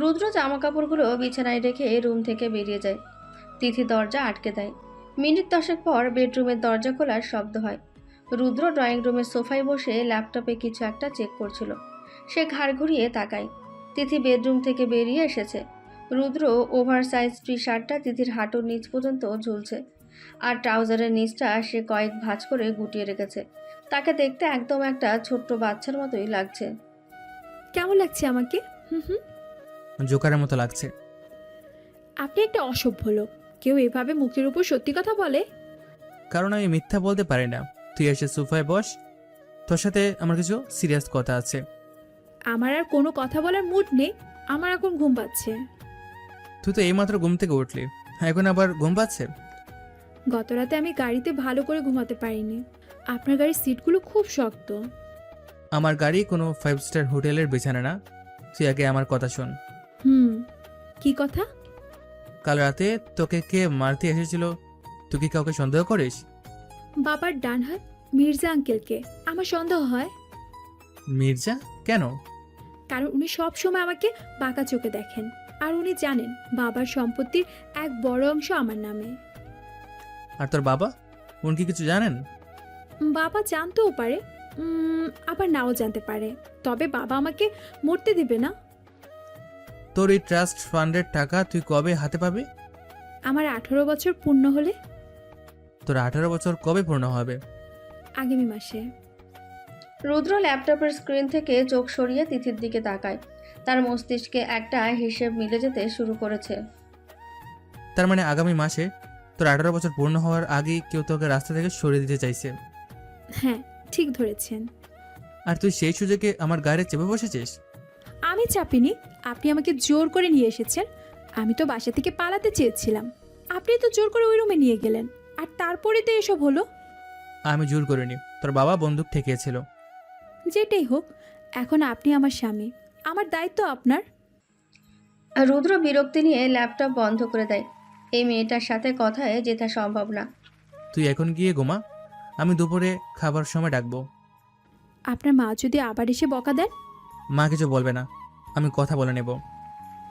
রুদ্র জামা কাপড়গুলো বিছানায় রেখে রুম থেকে বেরিয়ে যায়। তিথি দরজা আটকে দেয়। মিনিট 10 পর বেডরুমের দরজা খোলার শব্দ হয়। রুদ্র ড্রয়িং রুমের সোফায় বসে ল্যাপটপে কিছু একটা চেক করছিল। সে ঘাড় ঘুরিয়ে তাকায়। তিথি বেডরুম থেকে বেরিয়ে এসেছে। রুদ্র ওভার সাইজ টি শার্টটা তিথির হাঁটুর নিচ পর্যন্ত ঝুলছে, আর ট্রাউজারের নিচটা সে কয়েক ভাঁজ করে গুটিয়ে রেখেছে। তাকে দেখতে একদম একটা ছোট্ট বাচ্চার মতোই লাগছে। কেমন লাগছে আমাকে? জোকারের মতো লাগছে। আপনি একটা অসভ্য লোক। কেউ এভাবে মুখের উপর সত্যি কথা বলে? কারণ আমি মিথ্যা বলতে পারি না। তুই এসে সোফায় বস, তোর সাথে আমার কিছু সিরিয়াস কথা আছে। আমার আর কোনো কথা বলার মুড নেই, আমার এখন ঘুম পাচ্ছে। তুই তো এইমাত্র ঘুম থেকে উঠলি, এখন আবার ঘুম পাচ্ছে? গতরাতে আমি গাড়িতে ভালো করে ঘুমাতে পারিনি। আপনার গাড়ির সিটগুলো খুব শক্ত। আমার গাড়ি কোনো 5 স্টার হোটেলের বিছানা না। তুই আগে আমার কথা শোন। কি কথা? কাল রাতে তোকে কে মারতে এসেছিল? তুই কি কাউকে সন্দেহ করিস? বাবার ডান হাত মির্জা আঙ্কেলকে আমার সন্দেহ হয়। মির্জা? কেন? কারণ উনি সব সময় আমাকে বাঁকা চোখে দেখেন, আর উনি জানেন বাবার সম্পত্তির এক বড় অংশ আমার নামে। আর তোর বাবা, উনি কি কিছু জানেন? বাবা জানতেও পারে, আবার নাও জানতে পারে, তবে বাবা আমাকে মরতে দেবে না। তোর এই ট্রাস্ট ফান্ডের টাকা তুই কবে হাতে পাবি? আমার 18 বছর পূর্ণ হলে। তোর 18 বছর কবে পূর্ণ হবে? আগামী মাসে। রুদ্র ল্যাপটপের স্ক্রিন থেকে চোখ সরিয়ে তিথির দিকে তাকায়। তার মস্তিষ্কে একটা হিসেব মিলে যেতে শুরু করেছে। তার মানে আগামী মাসে তোর 18 বছর পূর্ণ হওয়ার আগেই কেউ তোকে রাস্তা থেকে সরিয়ে দিতে চাইছে। হ্যাঁ, ঠিক ধরেছেন। আর তুই সেই সুযোগে আমার গাড়ি চেপে বসেছিস? আমি চাপিনি, আপনি আমাকে জোর করে নিয়ে এসেছেন। আমি তো বাসা থেকে পালাতে চেয়েছিলাম, আপনি তো জোর করে ওই রুমে নিয়ে গেলেন, আর তারপরে তো এসব হলো। আমি জোর করিনি, তোর বাবা বন্দুক ঠেকিয়েছিল। যেটাই হোক, এখন আপনি আমার স্বামী, আমার দায়িত্ব আপনার। রুদ্র বিরক্তি নিয়ে ল্যাপটপ বন্ধ করে দেয়। এই মেয়েটার সাথে কথায় যেতে সম্ভব না। তুই এখন গিয়ে ঘুমা, আমি দুপুরে খাবার সময় ডাকবো। আপনার মা যদি আবার এসে বকা দেন? মা কিছু বলবে না, আমি কথা বলে নেব।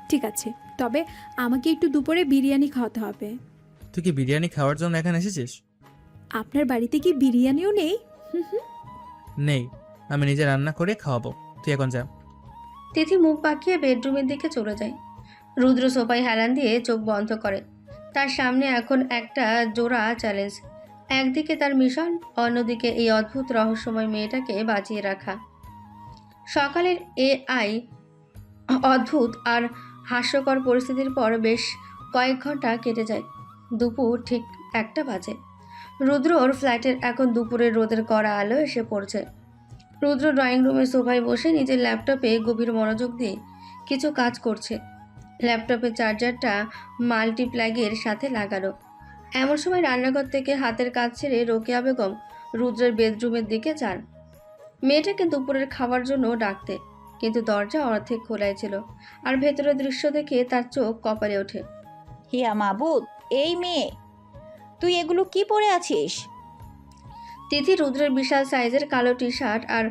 ঠিক আছে, তবে আমাকে একটু দুপুরে বিরিয়ানি খাওয়াতে হবে। তুই কি বিরিয়ানি খাওয়ার জন্য এখানে এসেছিস? আপনার বাড়িতে কি বিরিয়ানিও নেই? নেই, আমি নিজে রান্না করে খাওয়াবো। তুই এখন যা। তিথি মুখ বাঁকিয়ে বেডরুমের দিকে চলে যায়। রুদ্র সোফায় হেলান দিয়ে চোখ বন্ধ করে। তার সামনে এখন একটা জোড়া চ্যালেঞ্জ। একদিকে তার মিশন, অন্যদিকে এই অদ্ভুত রহস্যময় মেয়েটাকে বাঁচিয়ে রাখা। সকালের এআই অদ্ভুত আর হাস্যকর পরিস্থিতির পর বেশ কয়েক ঘন্টা কেটে যায়। দুপুর ঠিক 1টা বাজে। রুদ্রর ফ্ল্যাটের এখন দুপুরের রোদের কড়া আলো এসে পড়ছে। রুদ্র ড্রয়িং রুমের সোফায় বসে নিজের ল্যাপটপে গভীর মনোযোগ দিয়ে কিছু কাজ করছে। ল্যাপটপের চার্জারটা মাল্টিপ্লাগের সাথে লাগানো। এমন সময় রান্নাঘর থেকে হাতের কাজ ছেড়ে রোকেয়া বেগম রুদ্রের বেডরুমের দিকে যান মেয়েটাকে দুপুরের খাওয়ার জন্য ডাকতে, কিন্তু দরজা অর্ধেক খোলাই ছিল আর ভেতরের দৃশ্য দেখে তার চোখ কপালে ওঠে। হিয়া মাবুদ, এই মেয়ে, তুই এগুলো কি পরে আছিস? তিথি রুদ্রের বিশাল সাইজের কালো টি শার্ট আর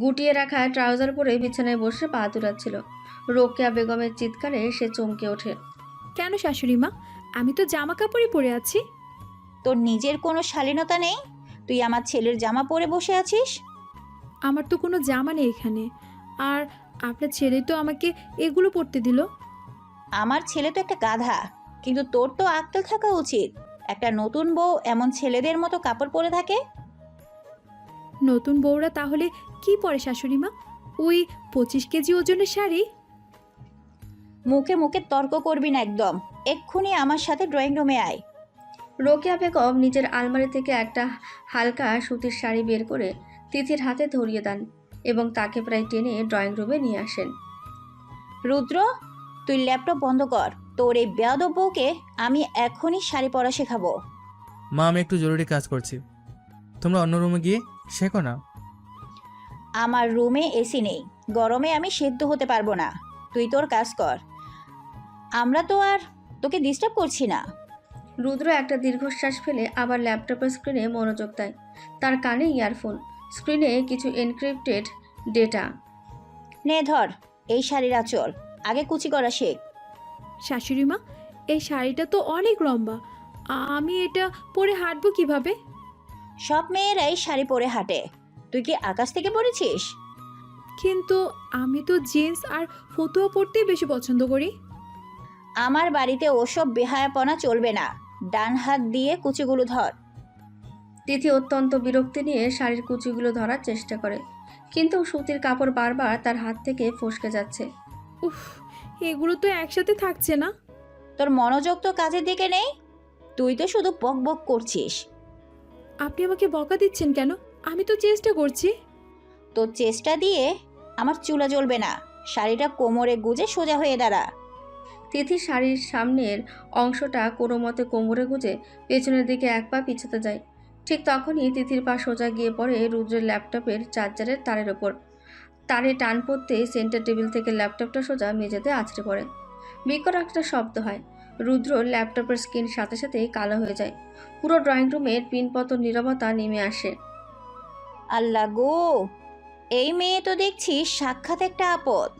গুটিয়ে রাখা ট্রাউজার পরে বিছানায় বসে পা তুলাচ্ছিল। রোকেয়া বেগমের চিৎকারে সে চমকে ওঠে। কেন শাশুড়ি মা, আমি তো জামা কাপড়ই পরে আছি। তোর নিজের কোনো শালীনতা নেই? তুই আমার ছেলের জামা পরে বসে আছিস। আমার তো কোনো জামা নেই এখানে, আর আপনার ছেলে তো আমাকে এগুলো পরতে দিল। আমার ছেলে তো একটা গাধা, কিন্তু তোর তো আক্কেল থাকা উচিত। একটা নতুন বউ এমন ছেলেদের মতো কাপড় পরে থাকে? নতুন বউরা তাহলে কি পরে শাশুড়ি মা? ওই 25 কেজি ওজনের শাড়ি? মুখে মুখে তর্ক করবি না একদম। এক্ষুনি আমার সাথে ড্রয়িং রুমে আয়। রোকেয়া বেগম নিজের আলমারি থেকে একটা হালকা সুতির শাড়ি বের করে তিথির হাতে ধরিয়ে দেন এবং তাকে প্রায় টেনে ড্রয়িং রুমে নিয়ে আসেন। রুদ্র, তুই ল্যাপটপ বন্ধ কর। তোর এই বেয়াদব বউকে আমি এখনই শাড়ি পরা শেখাবো। মা, আমি একটু জরুরি কাজ করছি, তোমরা অন্য রুমে গিয়ে শেখো না। আমার রুমে এসি নেই, গরমে আমি সেদ্ধ হতে পারবো না। তুই তোর কাজ কর, আমরা তো আর তোকে ডিস্টার্ব করছি না। রুদ্র একটা দীর্ঘশ্বাস ফেলে আবার ল্যাপটপের স্ক্রিনে মনোযোগ দেয়। তার কানে ইয়ারফোন, স্ক্রিনে কিছু এনক্রিপ্টেড ডেটা। নে ধর এই শাড়ির আঁচল, আগে কুচি করা শেখ। শাশুড়ি মা, এই শাড়িটা তো অনেক লম্বা, আমি এটা পরে হাঁটবো কিভাবে? সব মেয়েরাই শাড়ি পরে হাঁটে, তুই কি আকাশ থেকে পড়েছিস? কিন্তু আমি তো জিন্স আর ফতুয়া পরতেই বেশি পছন্দ করি। আমার বাড়িতে ওসব বেহায়াপনা চলবে না। ডান হাত দিয়ে কুচিগুলো ধর। তিথি অত্যন্ত বিরক্তি নিয়ে শাড়ির কুচিগুলো ধরার চেষ্টা করে, কিন্তু সুতির কাপড় বারবার তার হাত থেকে ফসকে যাচ্ছে। উফ, এগুলো তো একসাথে থাকছে না। তোর মনোযোগ তো কাজের দিকে নেই, তুই তো শুধু বক বক করছিস। আপনি আমাকে বকা দিচ্ছেন কেন? আমি তো চেষ্টা করছি। তোর চেষ্টা দিয়ে আমার চুলা জ্বলবে না। শাড়িটা কোমরে গুজে সোজা হয়ে দাঁড়া। তিথি শাড়ির সামনের অংশটা কোনো মতে কোমরে গুজে পেছনের দিকে এক পা পিছাতে যায়। ঠিক তখনই তিথির পা সোজা গিয়ে পড়ে রুদ্রের ল্যাপটপের চার্জারের তারের ওপর। তারে টান পড়তে সেন্টার টেবিল থেকে ল্যাপটপটা সোজা মেঝেতে আছড়ে পড়ে। বিকট একটা শব্দ হয়। রুদ্র ল্যাপটপের স্ক্রিন সাথে সাথেই কালো হয়ে যায়। পুরো ড্রয়িং রুমের পিনপতন নীরবতা নেমে আসে। আল্লাহ গো, এই মেয়ে তো দেখছি সাক্ষাৎ একটা আপদ।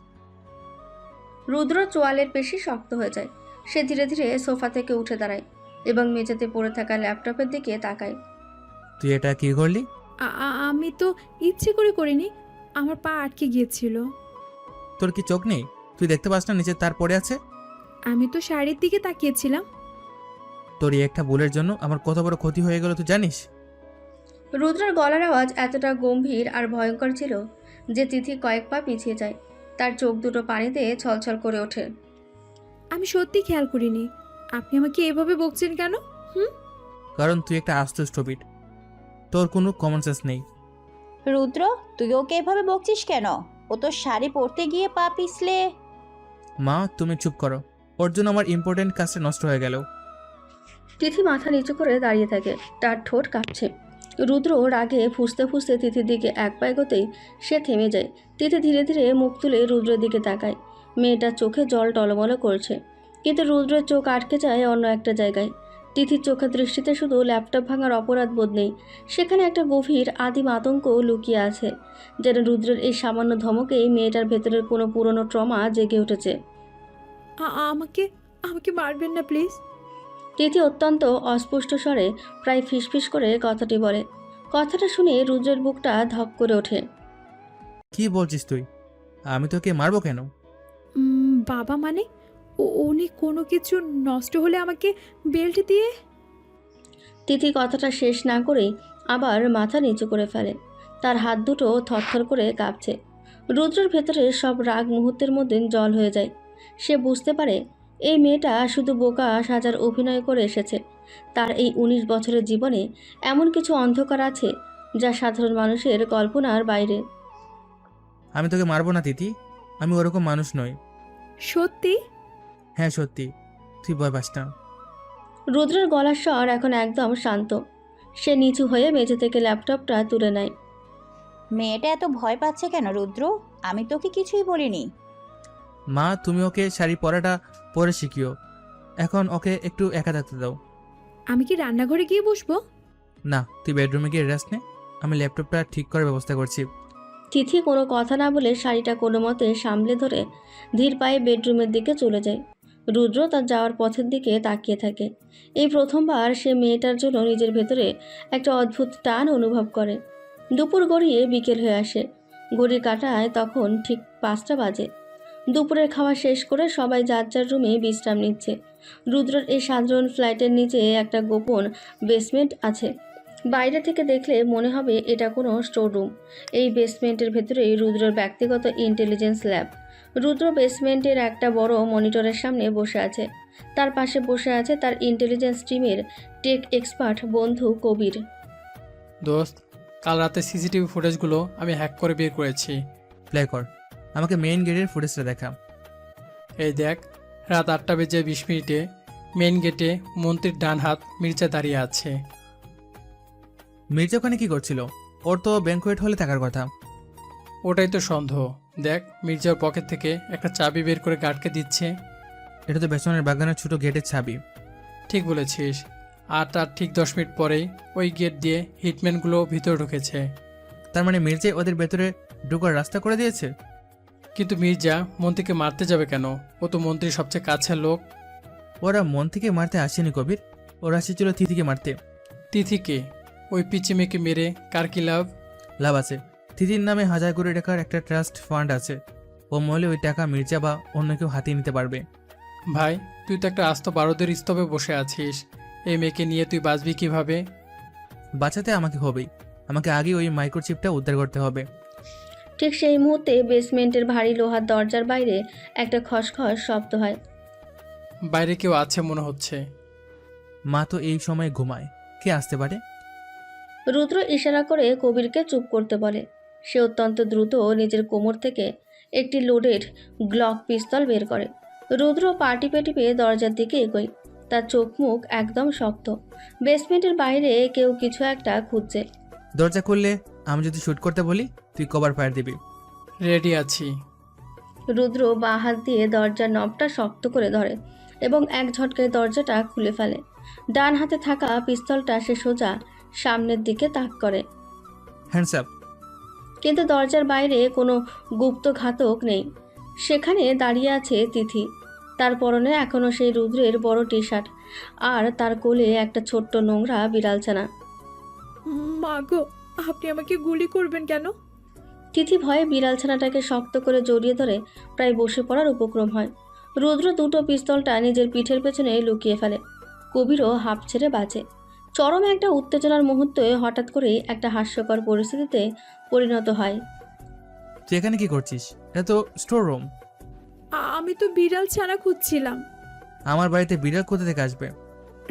রুদ্র চোয়ালের পেশি শক্ত হয়ে যায়। সে ধীরে ধীরে সোফা থেকে উঠে দাঁড়ায় এবং মেঝেতে পড়ে থাকা ল্যাপটপের দিকে তাকায়। তুই এটা কি করলি? আমি তো ইচ্ছে করে করিনি, আমার পা আটকে গিয়েছিল। তোর কি চোখ নেই? তুই দেখতে পাস না নিচে তার পড়ে আছে? আমি তো শাড়ির দিকে তাকিয়েছিলাম। তোর এই একটা ভুলের জন্য আমার কত বড় ক্ষতি হয়ে গেল তুই জানিস? রুদ্রের গলার আওয়াজ এতটা গম্ভীর আর ভয়ঙ্কর ছিল যে তিথি কয়েক পা পিছিয়ে যায়। তার চোখ দুটো পানিতে ছলছল করে ওঠে। আমি সত্যি খেয়াল করিনি। আপনি আমাকে এভাবে বকছেন কেন? কারণ তুই একটা আস্ত স্টুপিড, তোর কোনো কমন সেন্স নেই। রুদ্র, তুই ওকে এভাবে বকছিস কেন? ও তো শাড়ি পরতে গিয়ে পা পিছলে। মা, তুমি চুপ করো, ওর জন্য আমার ইম্পর্টেন্ট কাজটা নষ্ট হয়ে গেল। তিথি মাথা নিচু করে দাঁড়িয়ে থাকে, তার ঠোঁট কাঁপছে। রুদ্র রাগে ফুঁসতে ফুঁসতে তিথির দিকে এক পা এগোতেই সে থেমে যায়। তিথি ধীরে ধীরে মুখ তুলে রুদ্রের দিকে তাকায়। মেয়েটার চোখে জল টলমল করছে, কিন্তু রুদ্রের চোখ আটকে যায় অন্য একটা জায়গায়। তিথির চোখের দৃষ্টিতে শুধু ল্যাপটপ ভাঙার অপরাধ বোধ নেই, সেখানে একটা গভীর আদিম আতঙ্ক লুকিয়ে আছে। যেন রুদ্রের এই সামান্য ধমকেই মেয়েটার ভেতরের কোনো পুরনো ট্রমা জেগে উঠেছে। আমাকে আমাকে মারবেন না প্লিজ। তিথি অত্যন্ত অস্পষ্ট স্বরে প্রায় ফিসফিস করে কথাটি বলে। কথাটা শুনে রুদ্রের বুকটা ধক করে ওঠে। কি বলছিস তুই? আমি তোকে মারবো কেন? বাবা মানে উনি কোনো কিছু নষ্ট হলে আমাকে বেল্ট দিয়ে। তিথি কথাটা শেষ না করেই আবার মাথা নিচু করে ফেলে। তার হাত দুটো থরথর করে কাঁপছে। রুদ্রের ভেতরে সব রাগ মুহূর্তের মধ্যে জল হয়ে যায়। সে বুঝতে পারে এই মেয়েটা শুধু বোকা সাজার অভিনয় করে এসেছে। তার এই 19 বছরের জীবনে এমন কিছু অন্ধকার আছে যা সাধারণ মানুষের কল্পনার বাইরে। আমি তোকে মারবো না তিথি, আমি ওরকম মানুষ নই। সত্যি? হ্যাঁ সত্যি, তুই ভয় পাস না। রুদ্রের গলার স্বর এখন একদম শান্ত। সে নিচু হয়ে মেঝে থেকে ল্যাপটপটা তুলে নেয়। মেয়েটা এত ভয় পাচ্ছে কেন রুদ্র? আমি তোকে কিছুই বলিনি। মা, তুমি ওকে শাড়ি পরাটা পরে শিখিও, এখন ওকে একটু একা থাকতে দাও। আমি কি রান্নাঘরে গিয়ে বসবো? না, তুই বেডরুমে গিয়ে রেস্ট নে, আমি ল্যাপটপটা ঠিক করার ব্যবস্থা করছি। তিথি কোনো কথা না বলে শাড়িটা কোনো মতে সামলে ধরে ধীর পায়ে বেডরুমের দিকে চলে যায়। রুদ্র তার যাওয়ার পথের দিকে তাকিয়ে থাকে। এই প্রথমবার সে মেয়েটার জন্য নিজের ভেতরে একটা অদ্ভুত টান অনুভব করে। দুপুর গড়িয়ে বিকেল হয়ে আসে। ঘড়ির কাঁটায় তখন ঠিক 5টা বাজে। দুপুরের খাওয়া শেষ করে সবাই যার যার রুমে বিশ্রাম নিচ্ছে। রুদ্রের এই সাধারণ ফ্ল্যাটের নিচে একটা গোপন বেসমেন্ট আছে। বাইরে থেকে দেখলে মনে হবে এটা কোনো স্টোর রুম। এই বেসমেন্টের ভেতরেই রুদ্রর ব্যক্তিগত ইন্টেলিজেন্স ল্যাব। রুদ্র বেসমেন্টের একটা বড় মনিটরের সামনে বসে আছে। তার পাশে বসে আছে তার ইন্টেলিজেন্স টিমের টেক এক্সপার্ট বন্ধু কবির। দোস্ত, কাল রাতে সিসিটিভি ফুটেজগুলো আমি হ্যাক করে বের করেছি। প্লে কর, আমাকে মেইন গেটের ফুটেজটা দেখা। এই দেখ, রাত 8:20 মেইন গেটে মন্ত্রীর ডান হাত মির্জা দাঁড়িয়ে আছে। মির্জা ওখানে কি করছিল? ওর তো ব্যাংকোয়েট হলে থাকার কথা। ওটাই তো সন্দেহ। দেখ, মির্জার পকেট থেকে একটা চাবি বের করে গার্ডকে দিচ্ছে। এটা তো পেছনের বাগানের ছোট গেটের চাবি। ঠিক বলেছিস। আর তার ঠিক 10 মিনিট পরেই ওই গেট দিয়ে হিটম্যানগুলো ভিতরে ঢুকেছে। তার মানে মির্জা ওদের ভেতরে ঢোকার রাস্তা করে দিয়েছে। কিন্তু মির্জা মন্ত্রীকে মারতে যাবে কেন? ও তো মন্ত্রীর সবচেয়ে কাছের লোক। ওরা মন্ত্রীকে মারতে আসেনি কবির, ওরা এসেছিল তিথিকে মারতে। তিথিকে? ওই পিচি মেয়েকে মেরে কার কি লাভ? লাভ আছে। তিথির নামে 1000 কোটি টাকার একটা ট্রাস্ট ফান্ড আছে। ও মহলে ওই টাকা মির্জা বা অন্য কেউ হাতিয়ে নিতে পারবে। ভাই, তুই তো একটা আস্ত বারোদের স্তবে বসে আছিস। এই মেয়েকে নিয়ে তুই বাঁচবি কিভাবে? বাঁচাতে আমাকে হবেই, আমাকে আগে ওই মাইক্রোচিপটা উদ্ধার করতে হবে। ঠিক সেই মুহূর্তে বেসমেন্টের ভারী লোহার দরজার বাইরে একটা খসখস শব্দ হয়। বাইরে কেউ আছে মনে হচ্ছে। মা তো এই সময় ঘুমায়, কে আসতে পারে? রুদ্র ইশারা করে কবিরকে চুপ করতে বলে। সে অত্যন্ত দ্রুত নিজের কোমর থেকে একটি লোডেড গ্লক পিস্তল বের করে। রুদ্র পা টিপে টিপে দরজার দিকে এগোয়। তার চোখ মুখ একদম শক্ত। বেসমেন্টের বাইরে কেউ কিছু একটা খুঁজছে। দরজা খুললে আমি যদি শুট করতে বলি তুই কভার ফায়ার দিবি। রেডি আছি। রুদ্র বাঁ হাত দিয়ে দরজার নবটা শক্ত করে ধরে এবং এক ঝটকায় দরজাটা খুলে ফেলে। ডান হাতে থাকা পিস্তলটা সে সোজা সামনের দিকে তাক করে। Hands up. কিন্তু দরজার বাইরে কোনো গুপ্ত ঘাতক নেই। সেখানে দাঁড়িয়ে আছে তিথি। তার পরনে এখনও সেই রুদ্রের বড় টি শার্ট আর তার কোলে একটা ছোট্ট নোংরা বিড়ালছানা। মা গো, আপনি আমাকে গুলি করবেন কেন? তিথি ভয়ে বিড়ালছানাটাকে শক্ত করে জড়িয়ে ধরে প্রায় বসে পড়ার উপক্রম হয়। রুদ্র দুটো পিস্তলটা নিজের পিঠের পেছনে লুকিয়ে ফেলে। কবিরও হাঁপ ছেড়ে বাঁচে। চরম একটা উত্তেজনার মুহূর্তে হঠাৎ করেই একটা হাস্যকর পরিস্থিতিতে পরিণত হয়। তুই এখানে কি করছিস? এটা তো স্টোর রুম। আমি তো বিড়াল ছানা খুঁজছিলাম। আমার বাড়িতে বিড়াল কোথা থেকে আসবে?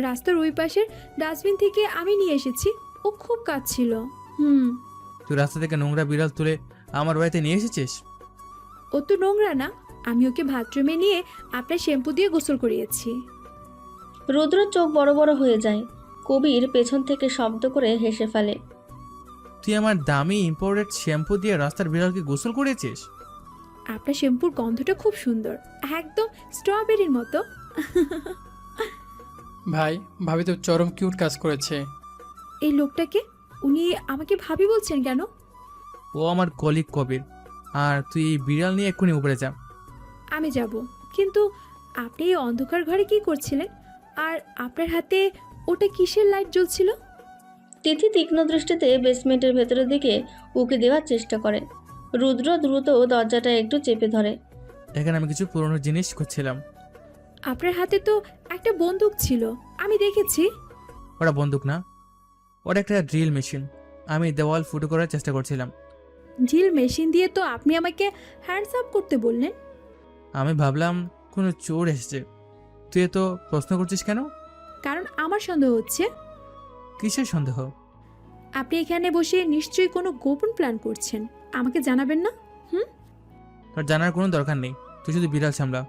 রাস্তার ওই পাশের ডাস্টবিন থেকে আমি নিয়ে এসেছি। ও খুব কাঁদছিল। তুই রাস্তা থেকে নোংরা বিড়াল তুলে আমার বাড়িতে নিয়ে এসেছিস? ও তো নোংরা না, আমি ওকে বাথরুমে নিয়ে আপনার শ্যাম্পু দিয়ে গোসল করিয়েছি। রুদ্রর চোখ বড় বড় হয়ে যায়। কবির পেছন থেকে শব্দ করে হেসে ফেলে। তুই আমার দামি ইম্পোর্টেড শ্যাম্পু দিয়ে রাস্তার বিড়ালকে গোসল করেছিস? আপনার শ্যাম্পুর গন্ধটা খুব সুন্দর, একদম স্ট্রবেরির মতো। ভাই, ভাবি তো চরম কিউট কাজ করেছে। এই লোকটাকে উনি আমাকে ভাবি বলছেন কেন? ও আমার কলিগ কবির। আর তুই এই বিড়াল নিয়ে এক্ষুনি উপরে যা। আমি যাব, কিন্তু আপনি এই অন্ধকার ঘরে কি করছিলেন? আর আপনার হাতে ওটা কিসের লাইট জ্বলছিল? তিথি তীক্ষ্ণ দৃষ্টিতে বেসমেন্টের ভেতরের দিকে উকি দেওয়ার চেষ্টা করে। রুদ্র দ্রুত দরজাটা একটু চেপে ধরে। এখানে আমি কিছু পুরনো জিনিস খুঁজছিলাম। আপনার হাতে তো একটা বন্দুক ছিল, আমি দেখেছি। ওটা বন্দুক না, ওটা একটা ড্রিল মেশিন। আমি দেওয়াল ফুটো করার চেষ্টা করছিলাম। ঝিল মেশিন দিয়ে তো আপনি আমাকে হ্যান্ডস আপ করতে বললেন। আমি ভাবলাম কোনো চোর এসছে। তুই এত প্রশ্ন করছিস কেন? কারণ আমার সন্দেহ হচ্ছে কিসের সন্দেহ? আপনি এখানে বসে নিশ্চয়ই কোনো গোপন প্ল্যান করছেন, আমাকে জানাবেন না? তোর জানার কোনো দরকার নেই, তুই শুধু বিড়াল সামলা।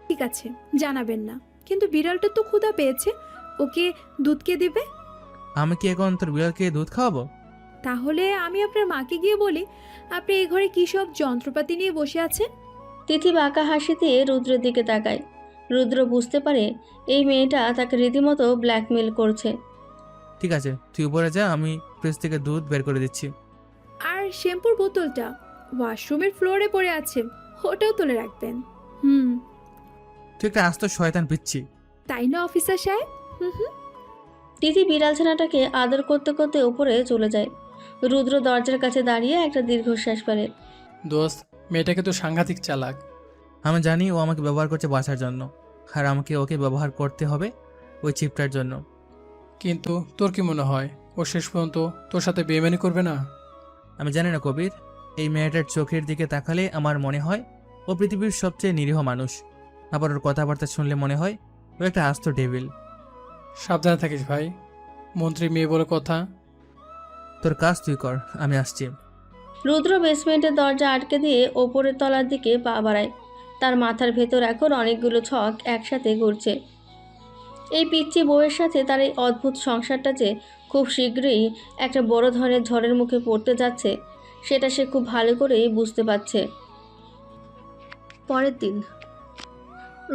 ঠিক আছে, জানাবেন না, কিন্তু বিড়ালটা তো ক্ষুধা পেয়েছে, ওকে দুধ কে দিবে? আমি কি এখন তোর বিড়ালকে দুধ খাওয়াবো? তাহলে আমি আপনার মাকে গিয়ে বলি আপনি এই ঘরে কী সব যন্ত্রপাতি নিয়ে বসে আছেন। তিথি বাঁকা হাসি দিয়ে রুদ্রের দিকে তাকায়। রুদ্র বুঝতে পারে এই মেয়েটা তাকে রীতিমতো ব্ল্যাকমেল করছে। ঠিক আছে, তুই উপরে যা, আমি ফ্রিজ থেকে দুধ বের করে দিচ্ছি। আর শ্যাম্পুর বোতলটা ওয়াশরুমের ফ্লোরে পড়ে আছে, ওটাও তুলে রাখবেন। তুই একটা আস্ত শয়তান পিচ্ছি। তাই না অফিসার সাহেব? হুম। তিথি বিড়াল ছানাটাকে আদর করতে করতে উপরে চলে যায়। রুদ্র দরজার কাছে দাঁড়িয়ে একটা দীর্ঘশ্বাস ফেলে। দোস্ত, মেয়েটাকে তো সাংঘাতিক চালাক। আমি জানি ও আমাকে ব্যবহার করছে বাঁচার জন্য, আর আমাকে ওকে ব্যবহার করতে হবে ওই চিপটার জন্য। কিন্তু তোর কি মনে হয় ও শেষ পর্যন্ত তোর সাথে বেইমানি করবে না? আমি জানি না কবির, এই মেয়েটার চোখের দিকে তাকালে আমার মনে হয় ও পৃথিবীর সবচেয়ে নিরীহ মানুষ। আবার ওর কথাবার্তা শুনলে মনে হয় ও একটা আস্ত ডেভিল। সাবধানে থাকিস ভাই, মন্ত্রী মেয়ে বলে কথা। তোর কাজ তুই কর, আমি আসছি। রুদ্র বেসমেন্টের দরজা আটকে দিয়ে ওপরের তলার দিকে পা বাড়ায়। তার মাথার ভেতর এখন অনেকগুলো ছক একসাথে ঘুরছে। এই পিচ্চি বউয়ের সাথে তার এই অদ্ভুত সংসারটা যে খুব শীঘ্রই একটা বড় ধরনের ঝড়ের মুখে পড়তে যাচ্ছে, সেটা সে খুব ভালো করেই বুঝতে পারছে। পরের দিন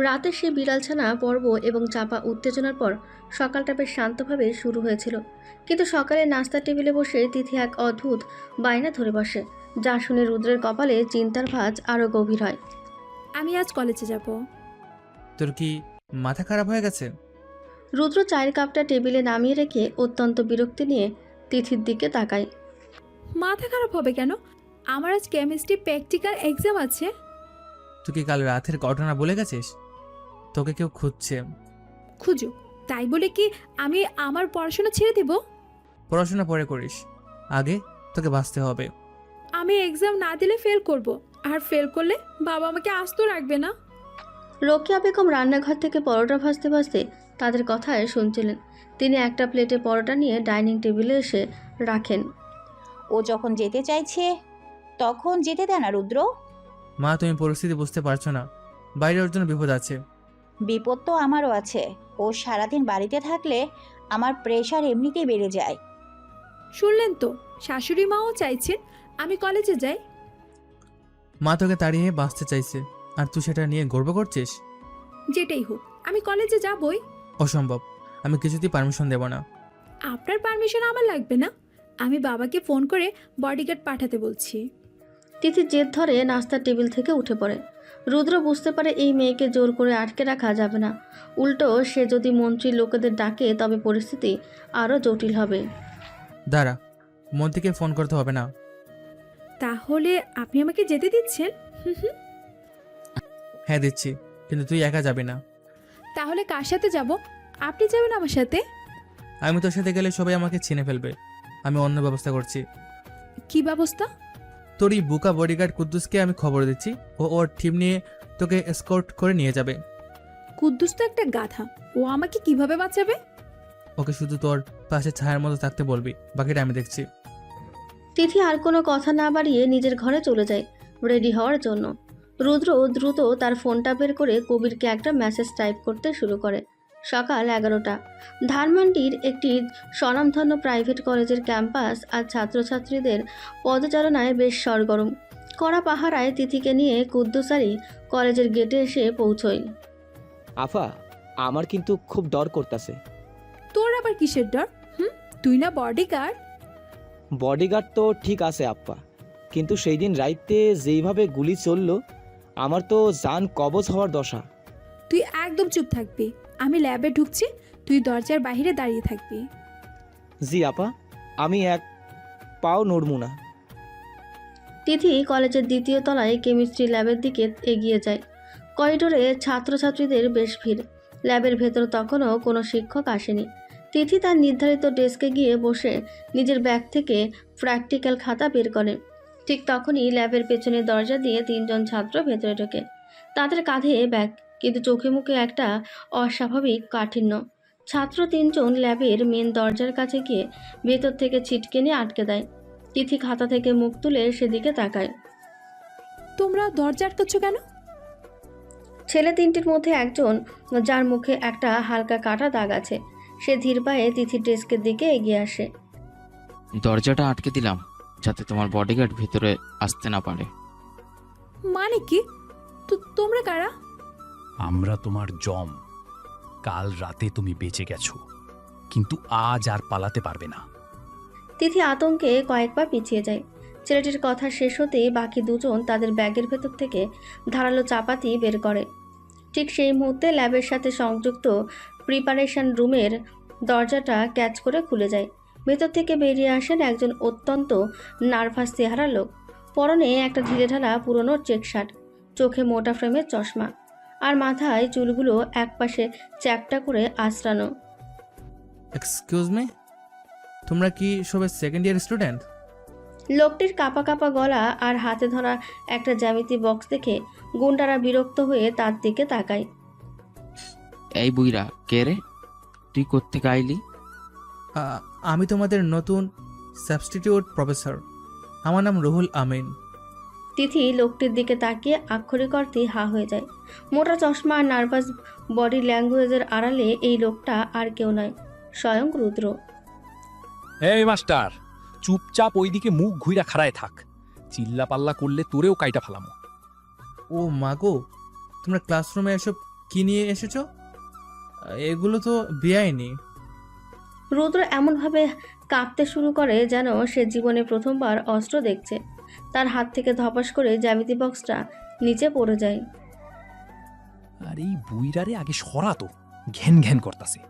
রাতে সে বিড়ালছানা পর্ব এবং চাপা উত্তেজনার পর সকালটা বেশ শান্তভাবে শুরু হয়েছিল। কিন্তু সকালে নাস্তার টেবিলে বসে তিথি এক অদ্ভুত বায়না ধরে বসে, যা শুনে রুদ্রের কপালে চিন্তার ভাঁজ আরও গভীর হয়। আমি আজ কলেজে যাব। তোর কি মাথা খারাপ হয়ে গেছে? রুদ্র চায়ের কাপটা টেবিলে নামিয়ে রেখে অত্যন্ত বিরক্তি নিয়ে তিথির দিকে তাকায়। মাথা খারাপ হবে কেন? আমার আজ কেমিস্ট্রি প্র্যাকটিক্যাল এক্সাম আছে। তুই কি কাল রাতের ঘটনা বলে গেছিস? তোকে কেউ খুঁজছে। খুঁজুক, তাই বলে কি আমি আমার পড়াশোনা ছেড়ে দেব? পড়াশোনা পরে করিস, আগে তোকে বাঁচতে হবে। আমি এক্সাম না দিলে ফেল করব, আর ফেল করলে বাবা আমাকে আস্ত রাখবে না। রোকেয়া বেগম রান্নাঘর থেকে পরোটা ভাজতে ভাজতে তাদের কথায় শুনছিলেন। তিনি একটা প্লেটে পরোটা নিয়ে ডাইনিং টেবিলে এসে রাখেন। ও যখন যেতে চাইছে তখন যেতে দেয় না রুদ্র। মা, তুমি পরিস্থিতি বুঝতে পারছো না, বাইরে ওর জন্য বিপদ আছে। বিপদ তো আমারও আছে। ও সারাদিন বাড়িতে থাকলে আমার প্রেশার এমনিতেই বেড়ে যায়। শুনলেন তো, শাশুড়ি মাও চাইছেন আমি কলেজে যাই। মা তোকে তাড়িয়ে বাঁচতে চাইছে, আর তুই সেটা নিয়ে গর্ব করছিস? যেটাই হোক, আমি কলেজে যাবই। অসম্ভব, আমি কিছুতেই পারমিশন দেব না। আপনার পারমিশন আমার লাগবে না, আমি বাবাকে ফোন করে বডিগার্ড পাঠাতে বলছি। তিথি জেদ ধরে নাস্তার টেবিল থেকে উঠে পড়ে। রুদ্র বুঝতে পারে এই মেয়েকে জোর করে আটকে রাখা যাবে না, উল্টো সে যদি মন্ত্রীর লোকেদের ডাকে তবে পরিস্থিতি আরও জটিল হবে। দাঁড়া, মন্ত্রীকে ফোন করতে হবে না। তাহলে আপনি আমাকে যেতে দিচ্ছেন? হ্যাঁ দিচ্ছি, কিন্তু তুই একা যাবি না। তাহলে কার সাথে যাব? আপনি যাবেন আমার সাথে? আমি তোর সাথে গেলে সবাই আমাকে চিনে ফেলবে। আমি অন্য ব্যবস্থা করছি। কি ব্যবস্থা? তোর এই বুকা বডিগার্ড কুদ্দুসকে আমি খবর দিচ্ছি, ও ওর টিম নিয়ে তোকে এসকর্ট করে নিয়ে যাবে। কুদ্দুস তো একটা গাধা, ও আমাকে কিভাবে বাঁচাবে? ওকে শুধু তোর পাশে ছায়ার মতো থাকতে বলবি, বাকিটা আমি দেখছি। তিথি আর কোনো কথা না বাড়িয়ে নিজের ঘরে চলে যায় রেডি হওয়ার জন্য। রুদ্র দ্রুত তার ফোনটা বের করে কবিরকে একটা মেসেজ টাইপ করতে শুরু করে। সকাল 11টা। ধানমন্ডির একটি স্বনামধন্য প্রাইভেট কলেজের ক্যাম্পাস আর ছাত্রছাত্রীদের পদচারণায় বেশ সরগরম। কড়া পাহারায় তিথিকে নিয়ে কুদ্দুসারি কলেজের গেটে এসে পৌঁছয়। আফা, আমার কিন্তু খুব ডর করতেছে। তোর আবার কিসের ডর? তুই না বডিগার্ড? বডিগার্ড তো ঠিক আছে আপ্পা, কিন্তু সেই দিন রাইতে যেইভাবে গুলি চললো, আমার তো জান কবজ হওয়ার দশা। তুই একদম চুপ থাকবি। আমি ল্যাবে ঢুকছি, তুই দরজার বাইরে দাঁড়িয়ে থাকবি। জি আপা, আমি এক পাও নড়মু না। তিথি কলেজের দ্বিতীয় তলায় কেমিস্ট্রি ল্যাবের দিকে এগিয়ে যায়। করিডোরে ছাত্রছাত্রীদের বেশ ভিড়। ল্যাবের ভেতর তখনও কোনো শিক্ষক আসেনি। তিথি তার নির্ধারিত ডেস্কে গিয়ে বসে নিজের ব্যাগ থেকে প্র্যাকটিক্যাল খাতা বের করে। ঠিক তখনই ল্যাবের পেছনের দরজা দিয়ে 3 জন ছাত্র ভেতরে ঢোকে। তাদের কাঁধে ব্যাগ, কিন্তু চোখে মুখে একটা অস্বাভাবিক কাঠিন্য। ছাত্র 3 জন ল্যাবের মেন দরজার কাছে গিয়ে ভেতর থেকে ছিটকে নিয়ে আটকে দেয়। তিথি খাতা থেকে মুখ তুলে সেদিকে তাকায়। তোমরা দরজা আটকাচ্ছ কেন? ছেলে 3টির মধ্যে একজন, যার মুখে একটা হালকা কাটা দাগ আছে, সে ধীর পায়ে তিথির ডেস্কের দিকে এগিয়ে আসে। দরজাটা আটকে দিলাম যাতে তোমার বডিগার্ড ভিতরে আসতে না পারে। মানে কি? তোমরা কারা? আমরা তোমার জম। কাল রাতে তুমি বেঁচে গেছো, কিন্তু আজ আর পালাতে পারবে না। তিথি আতঙ্কে কয়েক পা পিছিয়ে যায়। ছেলেটির কথা শেষ হতেই বাকি 2 জন তাদের ব্যাগের ভেতর থেকে ধারালো চাপাতি বের করে। ঠিক সেই মুহূর্তে ল্যাবের সাথে সংযুক্ত প্রিপারেশন রুমের দরজাটা ক্যাচ করে খুলে যায়। ভেতর থেকে বেরিয়ে আসেন একজন অত্যন্ত নার্ভাস চেহারা লোক। পরনে একটা ঢিলেঢালা পুরনো চেক শার্ট, চোখে মোটা ফ্রেমের চশমা, আর মাথায় চুলগুলো একপাশে চ্যাপটা করে আঁচড়ানো। এক্সকিউজ মি, তোমরা কি সবে সেকেন্ড ইয়ার স্টুডেন্ট? লোকটির কাঁপা কাঁপা গলা আর হাতে ধরা একটা জ্যামিতি বক্স দেখে গুন্ডারা বিরক্ত হয়ে তার দিকে তাকায়। এই বুইরা, কে রে? তুই কোত্থেকে আইলি? আমি তোমাদের নতুন সাবস্টিটিউট প্রফেসর। আমার নাম রুহুল আমিন। তিথি লোকটির দিকে তাকিয়ে আক্ষরিক অর্থে হা হয়ে যায়। মোটা চশমা আর নার্ভাস বডি ল্যাঙ্গুয়েজের আড়ালে এই লোকটা আর কেউ নয়, স্বয়ং রুদ্র। এই মাস্টার, চুপচাপ ওইদিকে মুখ ঘুইরা খাড়ায় থাক। চিল্লা পাল্লা করলে তোরেও কাইটা ফালামো। ও মাগো, তোমরা ক্লাসরুমে এসব কি নিয়ে এসেছো? এগুলো তো বেআইনি। রুদ্র এমনভাবে কাঁপতে শুরু করে যেন সে জীবনে প্রথমবার অস্ত্র দেখছে। তার হাত থেকে ধপাস করে জ্যামিতি বক্সটা নিচে পড়ে যায়। আর এই বুইরারে আগে সরাতো, ঘ্যান ঘ্যান করতাছে।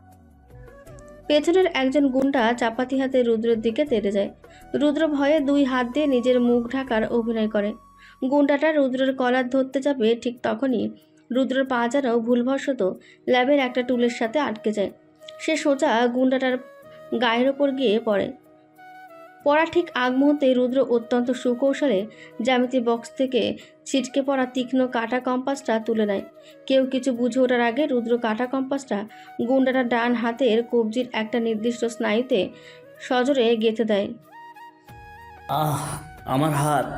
পেছনের একজন গুন্ডা চাপাতি হাতে রুদ্রের দিকে তেড়ে যায়। রুদ্র ভয়ে 2 হাত দিয়ে নিজের মুখ ঢাকার অভিনয় করে। গুন্ডাটা রুদ্রের কলার ধরতে যাবে, ঠিক তখনই রুদ্রের পা যেন ভুলবশত ল্যাবের একটা টুলের সাথে আটকে যায়। সে সোজা গুন্ডাটার গায়ের ওপর গিয়ে পড়ে। পড়া ঠিক আগ মুহূর্তে রুদ্র অত্যন্ত সুকৌশলে জ্যামিতি বক্স থেকে ছিটকে পড়া তীক্ষ্ণ কাটা কম্পাসটা তুলে নেয়। কেউ কিছু বুঝে ওঠার আগে রুদ্র কাটা কম্পাসটা গুন্ডাটার ডান হাতের কবজির একটা নির্দিষ্ট স্নায়ুতে সজোরে গেঁথে দেয়। আমার হাত।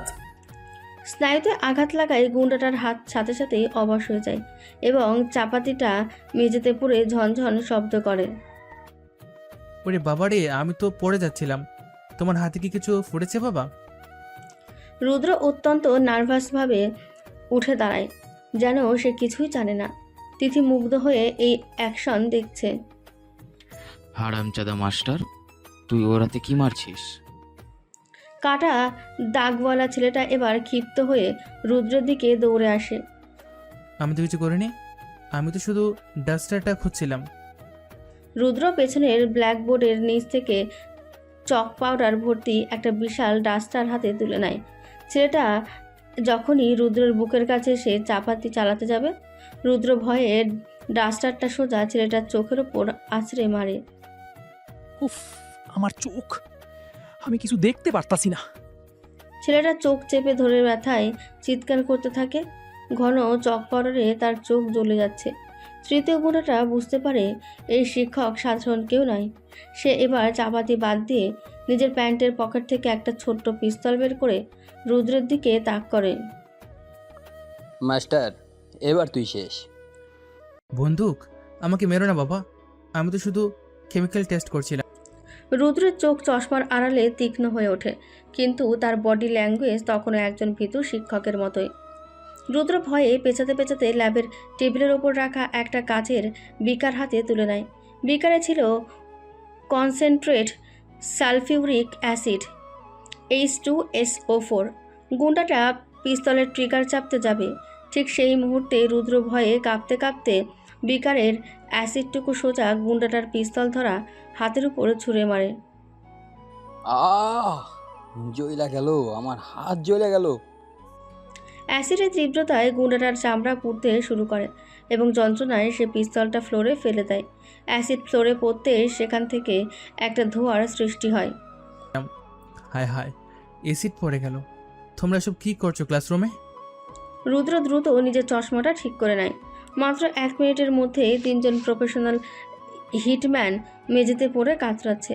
স্নায়ুতে আঘাত লাগায় গুন্ডাটার হাত সাথে সাথেই অবশ হয়ে যায় এবং চাপাতিটা মেঝেতে পড়ে ঝনঝন শব্দ করে। ওরে বাবারে, আমি তো পড়ে যাচ্ছিলাম। তোমার হাতে কি কিছু ফুটেছে বাবা? রুদ্র অত্যন্ত নার্ভাসভাবে উঠে দাঁড়ায়, যেন সে কিছুই জানে না। তিথি মুগ্ধ হয়ে এই অ্যাকশন দেখছে। হারামজাদা মাস্টার, তুই ওরাতে কি মারছিস? কাটা দাগওয়ালা ছেলেটা এবার ক্ষিপ্ত হয়ে রুদ্রের দিকে দৌড়ে আসে। আমি তো কিছু করিনি, আমি তো শুধু ডাস্টারটা খুঁজছিলাম। রুদ্র পেছনের ব্ল্যাকবোর্ডের নিচ থেকে চক পাউডার ভর্তি একটা বিশাল ডাস্টার হাতে তুলে নেয়। ছেলেটা যখনই রুদ্রের বুকের কাছে এসে চাপাতি চালাতে যাবে, রুদ্র ভয়ে ডাস্টারটা সোজা ছেলেটার চোখের ওপর আছড়ে মারে। উফ, আমার চোখ, আমি কিছু দেখতে পারতাছি না। ছেলেটা চোখ চেপে ধরে ব্যথায় চিৎকার করতে থাকে। ঘন চক পাউডারে তার চোখ জ্বলে যাচ্ছে। তৃতীয় গুণাটা বুঝতে পারে এই শিক্ষক সাধারণ কেউ নয়। সে এবার চাপাতি বাদ দিয়ে নিজের প্যান্টের পকেট থেকে একটা ছোট্ট পিস্তল বের করে রুদ্রের দিকে তাক করে। মাস্টার, এবার তুই শেষ। বন্দুক? আমাকে মেরো না বাবা, আমি তো শুধু কেমিক্যাল টেস্ট করছিলাম। রুদ্রের চোখ চশমার আড়ালে তীক্ষ্ণ হয়ে ওঠে, কিন্তু তার বডি ল্যাঙ্গুয়েজ তখনও একজন ভীতু শিক্ষকের মতোই। রুদ্র ভয়ে পেঁচাতে পেঁচাতে ল্যাবের টেবিলের ওপর রাখা একটা কাচের বিকার হাতে তুলে নেয়। বিকারে ছিল কনসেন্ট্রেট সালফিউরিক অ্যাসিড H2SO4। গুন্ডাটা পিস্তলের ট্রিগার চাপতে যাবে, ঠিক সেই মুহূর্তে রুদ্র ভয়ে কাঁপতে কাঁপতে বিকারের অ্যাসিডটুকু সোজা গুন্ডাটার পিস্তল ধরা হাতের উপর ছুঁড়ে মারে। জ্বলা গেল, আমার হাত জ্বলে গেল। অ্যাসিডের তীব্রতায় গুন্ডাটার চামড়া পুড়তে শুরু করে। এবং যন্ত্রণায় সে পিস্তলটা ফ্লোরে ফেলে দেয়। অ্যাসিড ফ্লোরে পড়তে সেখান থেকে একটা ধোঁয়ার সৃষ্টি হয়। হায় হায়, এসিড পড়ে গেল। তোমরা সব কি করছো ক্লাসরুমে? রুদ্র দ্রুত নিজের চশমাটা ঠিক করে নেয়। মাত্র 1 মিনিটের মধ্যে 3জন প্রফেশনাল হিটম্যান মেঝেতে পড়ে কাতরাচ্ছে।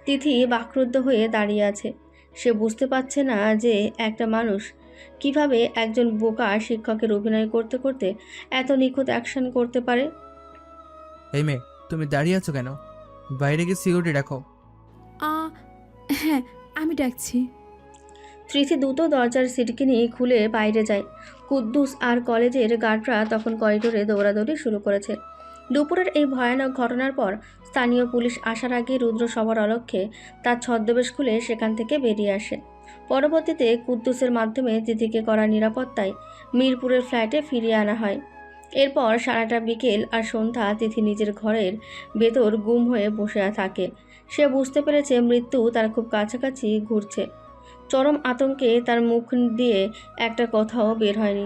তিথি বাকরুদ্ধ হয়ে দাঁড়িয়ে আছে। সে বুঝতে পারছে না যে একটা মানুষ কিভাবে একজন বোকা শিক্ষকের অভিনয় করতে করতে এত নিখুঁত অ্যাকশন করতে পারে। এই মেয়ে, তুমি দাঁড়িয়ে আছো কেন? বাইরে গিয়ে সিকিউরিটি রাখো। হ্যাঁ, আমি ডাকছি। তৃথি দ্রুত দরজার সিটকিনি খুলে বাইরে যায়। কুদ্দুস আর কলেজের গার্ডরা তখন করিডোরে দৌড়াদৌড়ি শুরু করেছে। দুপুরের এই ভয়ানক ঘটনার পর স্থানীয় পুলিশ আসার আগে রুদ্র সবার অলক্ষ্যে তার ছদ্মবেশ খুলে সেখান থেকে বেরিয়ে আসে। পরবর্তীতে কুদ্দুসের মাধ্যমে তিথিকে করা নিরাপত্তায় মিরপুরের ফ্ল্যাটে ফিরিয়ে আনা হয়। এরপর সারাটা বিকেল আর সন্ধ্যা তিথি নিজের ঘরের ভেতর গুম হয়ে বসে থাকে। সে বুঝতে পেরেছে মৃত্যু তার খুব কাছাকাছি ঘুরছে। চরম আতঙ্কে তার মুখ দিয়ে একটা কথাও বের হয়নি।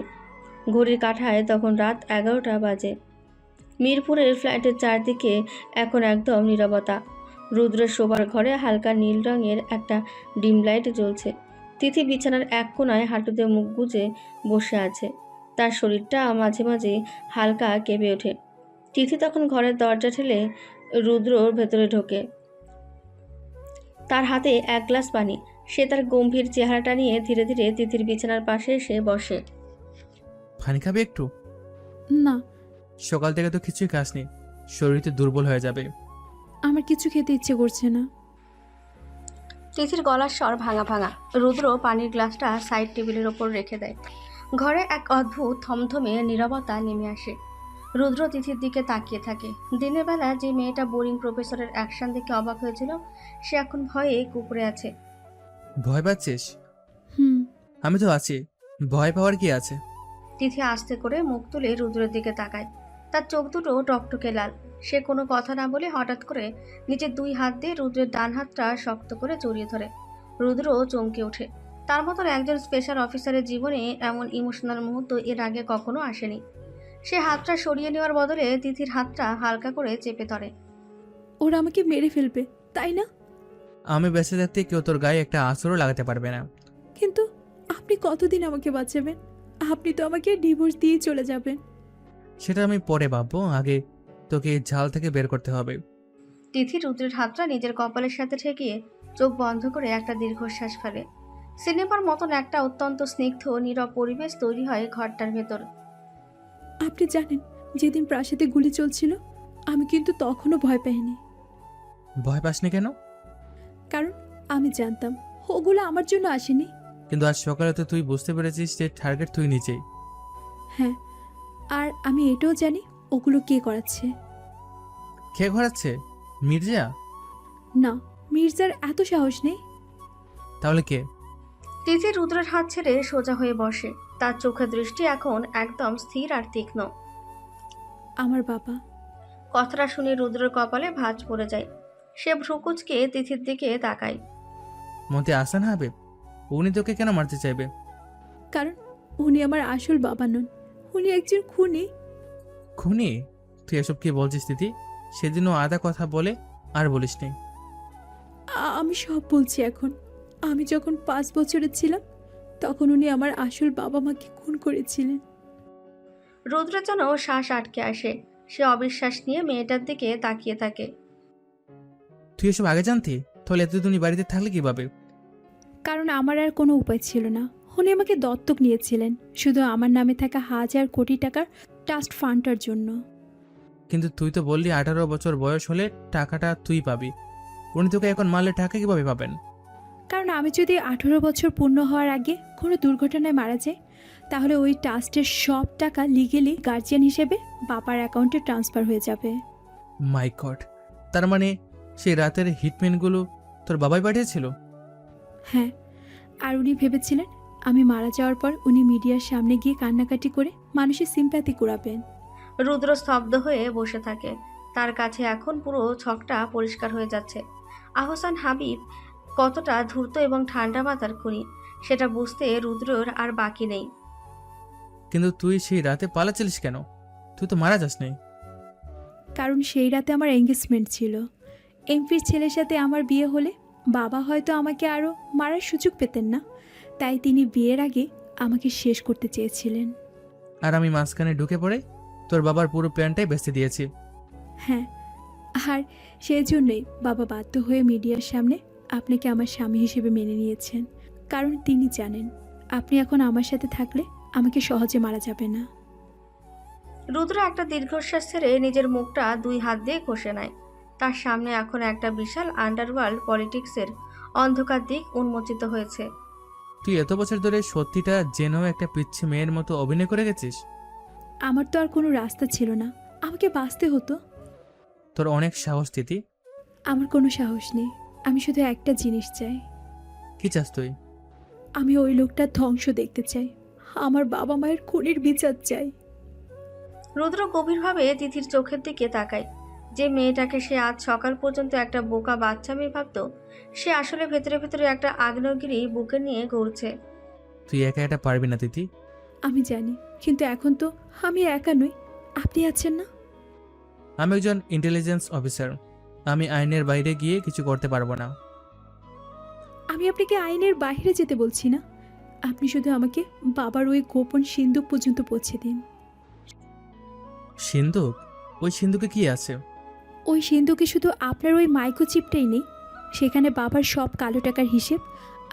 ঘড়ির কাঁটায় তখন রাত 11টা বাজে। মিরপুরের ফ্ল্যাটের চারদিকে এখন একদম নীরবতা। রুদ্রের শোবার ঘরে হালকা নীল রঙের একটা ডিম লাইট জ্বলছে। তিথি বিছানার এক কোণায় হাঁটুতে মুখ গুজে বসে আছে। তার শরীরটা মাঝে মাঝে হালকা কেঁপে ওঠে। তিথি তখন ঘরের দরজা ঠেলে রুদ্রর ভেতরে ঢোকে। তার হাতে 1 গ্লাস পানি। সে তার গম্ভীর চেহারাটা নিয়ে ধীরে ধীরে তিথির বিছানার পাশে এসে বসে। পানি খাবে একটু? না। সকাল থেকে তো কিছুই খাসনি, শরীর তো দুর্বল হয়ে যাবে। আমার কিছু খেতে ইচ্ছে করছে না। তিথির গলার স্বর ভাঙা ভাঙা। রুদ্র পানির গ্লাসটা সাইড টেবিলের ওপর রেখে দেয়। ঘরে এক অদ্ভুত থমথমে নীরবতা নেমে আসে। রুদ্র তিথির দিকে তাকিয়ে থাকে। দিনের বেলা যে মেয়েটা বোরিং প্রফেসরের অ্যাকশন দেখে অবাক হয়েছিল, সে এখন ভয়ে কুঁকড়ে আছে। ভয় পাচ্ছিস? হুম। আমি তো আছি, ভয় পাওয়ার কি আছে? তিথি আস্তে করে মুখ তুলে রুদ্রের দিকে তাকায়। তার চোখ দুটো টকটকে লাল। সে কোনো কথা না বলে হঠাৎ করে নিজের 2 হাত দিয়ে রুদ্রের ডান হাতটা শক্ত করে জড়িয়ে ধরে। রুদ্র চমকে ওঠে। তার মতন একজন স্পেশাল অফিসারের জীবনে এমন ইমোশনাল মুহূর্ত এর আগে কখনো আসেনি। সে হাতটা সরিয়ে নেওয়ার বদলে তিথির হাতটা হালকা করে চেপে ধরে। ওরা আমাকে মেরে ফেলবে, তাই না? আমি বেঁচে থাকতে কেউ তোর গায়ে একটা আঁচড়ও লাগাতে পারবে না। কিন্তু আপনি কতদিন আমাকে বাঁচাবেন? আপনি তো আমাকে ডিভোর্স দিয়ে চলে যাবেন। সেটা আমি পরে ভাববো, আগে তোকে এই ঝাল থেকে বের করতে হবে। তিথি রুদ্রের হাতটা নিজের কপালের সাথে ঠেকিয়ে চোখ বন্ধ করে একটা দীর্ঘশ্বাস ফেলে। সিনেমার মতন একটা অত্যন্ত স্নিগ্ধ নীরব পরিবেশ তৈরি হয় ঘরটার ভেতর। আপনি জানেন, যেদিন প্রাসাদে গুলি চলছিল আমি কিন্তু তখনও ভয় পাইনি। ভয় পাসনি কেন? কারণ আমি জানতাম ওগুলো আমার জন্য আসেনি। কিন্তু আজ সকালে তো তুই বুঝতে পেরেছিস যে টার্গেট তুই নিজেই। হ্যাঁ, আর আমি এটাও জানি ওগুলো কে করাচ্ছে। কে ঘোরাচ্ছে? মির্জা? না, মির্জার এত সাহস নেই। তাহলে কে? তিথি রুদ্রের হাত ছেড়ে সোজা হয়ে বসে। তার চোখের দৃষ্টি এখন একদম স্থির আর তীক্ষ্ণ। আমার বাবা। কথাটা শুনে রুদ্রের কপালে ভাঁজ পড়ে যায়। সে ভ্রুকুচকে তিথির দিকে তাকায়। মতে আসান হাবিব, উনি তোকে কেন মারতে চাইবে? কারণ উনি আমার আসল বাবা নন, উনি একজন খুনি। খুনি? তুই এসব কি বলছিস দিদি? সেদিনও আধা কথা বলে আর বলিস নি। আমি সব বলছি এখন। আমি যখন 5 বছরের ছিলাম তখন উনি আমার আসল বাবা মাকে খুন করেছিলেন। রুদ্র যেন শ্বাস আটকে আসে। সে অবিশ্বাস নিয়ে মেয়েটার দিকে তাকিয়ে থাকে। তুই এসব আগে জানতি? তাহলে এতদিন বাড়িতে থাকলে কিভাবে? কারণ আমার আর কোনো উপায় ছিল না। উনি আমাকে দত্তক নিয়েছিলেন শুধু আমার নামে থাকা 1000 কোটি টাকার ট্রাস্ট ফান্ডটার জন্য। কিন্তু তুই তো বললি 18 বছর বয়স হলে টাকাটা তুই পাবি। উনি তোকে এখন মারলে টাকা কিভাবে পাবেন? কারণ আমি যদি 18 বছর পূর্ণ হওয়ার আগে কোনো দুর্ঘটনায় মারা যাই, তাহলে ওই ট্রাস্টের সব টাকা লিগেলি গার্জিয়ান হিসেবে বাবার অ্যাকাউন্টে ট্রান্সফার হয়ে যাবে। মাই গড, তার মানে সেই রাতের হিটম্যানগুলো তোর বাবাই পাঠিয়েছিল? হ্যাঁ, আর উনি ভেবেছিলেন আমি মারা যাওয়ার পর উনি মিডিয়ার সামনে গিয়ে কান্নাকাটি করে মানুষের সিম্প্যাথি কুড়াবেন। রুদ্র স্তব্ধ হয়ে বসে থাকে। তার কাছে এখন পুরো ছকটা পরিষ্কার হয়ে যাচ্ছে। আহসান হাবিব কতটা ধূর্ত এবং ঠান্ডা মাথার খুনি সেটা বুঝতে রুদ্রর আর বাকি নেই। কিন্তু তুই সেই রাতে পালাচ্ছিলিস কেন? তুই তো মারা যাসনি। কারণ সেই রাতে আমার এঙ্গেজমেন্ট ছিল। এমপির ছেলের সাথে আমার বিয়ে হলে বাবা হয়তো আমাকে আরও মারার সুযোগ পেতেন না, তাই তিনি বিয়ের আগে আমাকে শেষ করতে চেয়েছিলেন। আর আমি মাঝখানে ঢুকে পড়ে তোর বাবার পুরো প্ল্যানটাই বেঁচে দিয়েছি। হ্যাঁ, আর সেই জন্যই বাবা বাধ্য হয়ে মিডিয়ার সামনে আপনাকে আমার স্বামী হিসেবে মেনে নিয়েছেন, কারণ তিনি জানেন আপনি এখন আমার সাথে থাকলে আমাকে সহজে মারা যাবে না। রুদ্র একটা দীর্ঘশ্বাস ছেড়ে নিজের মুখটা 2 হাত দিয়ে ঘষে নেয়। তার সামনে এখন একটা বিশাল আন্ডারওয়ার্ল্ড পলিটিক্সের অন্ধকার দিক উন্মোচিত হয়েছে। তুই এত বছর ধরে সত্যিটা জেনেও একটা পিচ্ছি মেয়ের মতো অভিনয় করে গেছিস। আমার তো আর কোনো রাস্তা ছিল না, আমাকে বাঁচতে হতো। তোর অনেক সাহস তিথি। আমার কোনো সাহস নেই, আমি শুধু একটা জিনিস চাই। কি চাস তুই? আমি ওই লোকটার ধ্বংস দেখতে চাই, আমার বাবা মায়ের খুনির বিচার চাই। রুদ্র গভীরভাবে তিথির চোখের দিকে তাকায়। যে মেয়েটাকে সে আজ সকাল পর্যন্ত একটা বোকা বাচ্চা মেয়ে ভাবত, সে আসলে ভেতরে ভেতরে একটা আগ্নেয়গিরি বুকে নিয়ে ঘুরছে। তুই একা এটা পারবি না তিথি। আমি জানি, কিন্তু এখন তো আমি একা নই, আপনি আছেন না। আমি একজন ইন্টেলিজেন্স অফিসার, আমি আইনের বাইরে গিয়ে কিছু করতে পারবো না। আমি আপনাকে আইনের বাইরে যেতে বলছি না, আপনি শুধু আমাকে বাবার ওই গোপন সিন্দুক পর্যন্ত পৌঁছে দিন। সিন্ধুক? ওই সিন্ধুকে কি আছে? ওই সিন্ধুকে শুধু আপনার ওই মাইক্রোচিপটাই নেই, সেখানে বাবার সব কালো টাকার হিসেব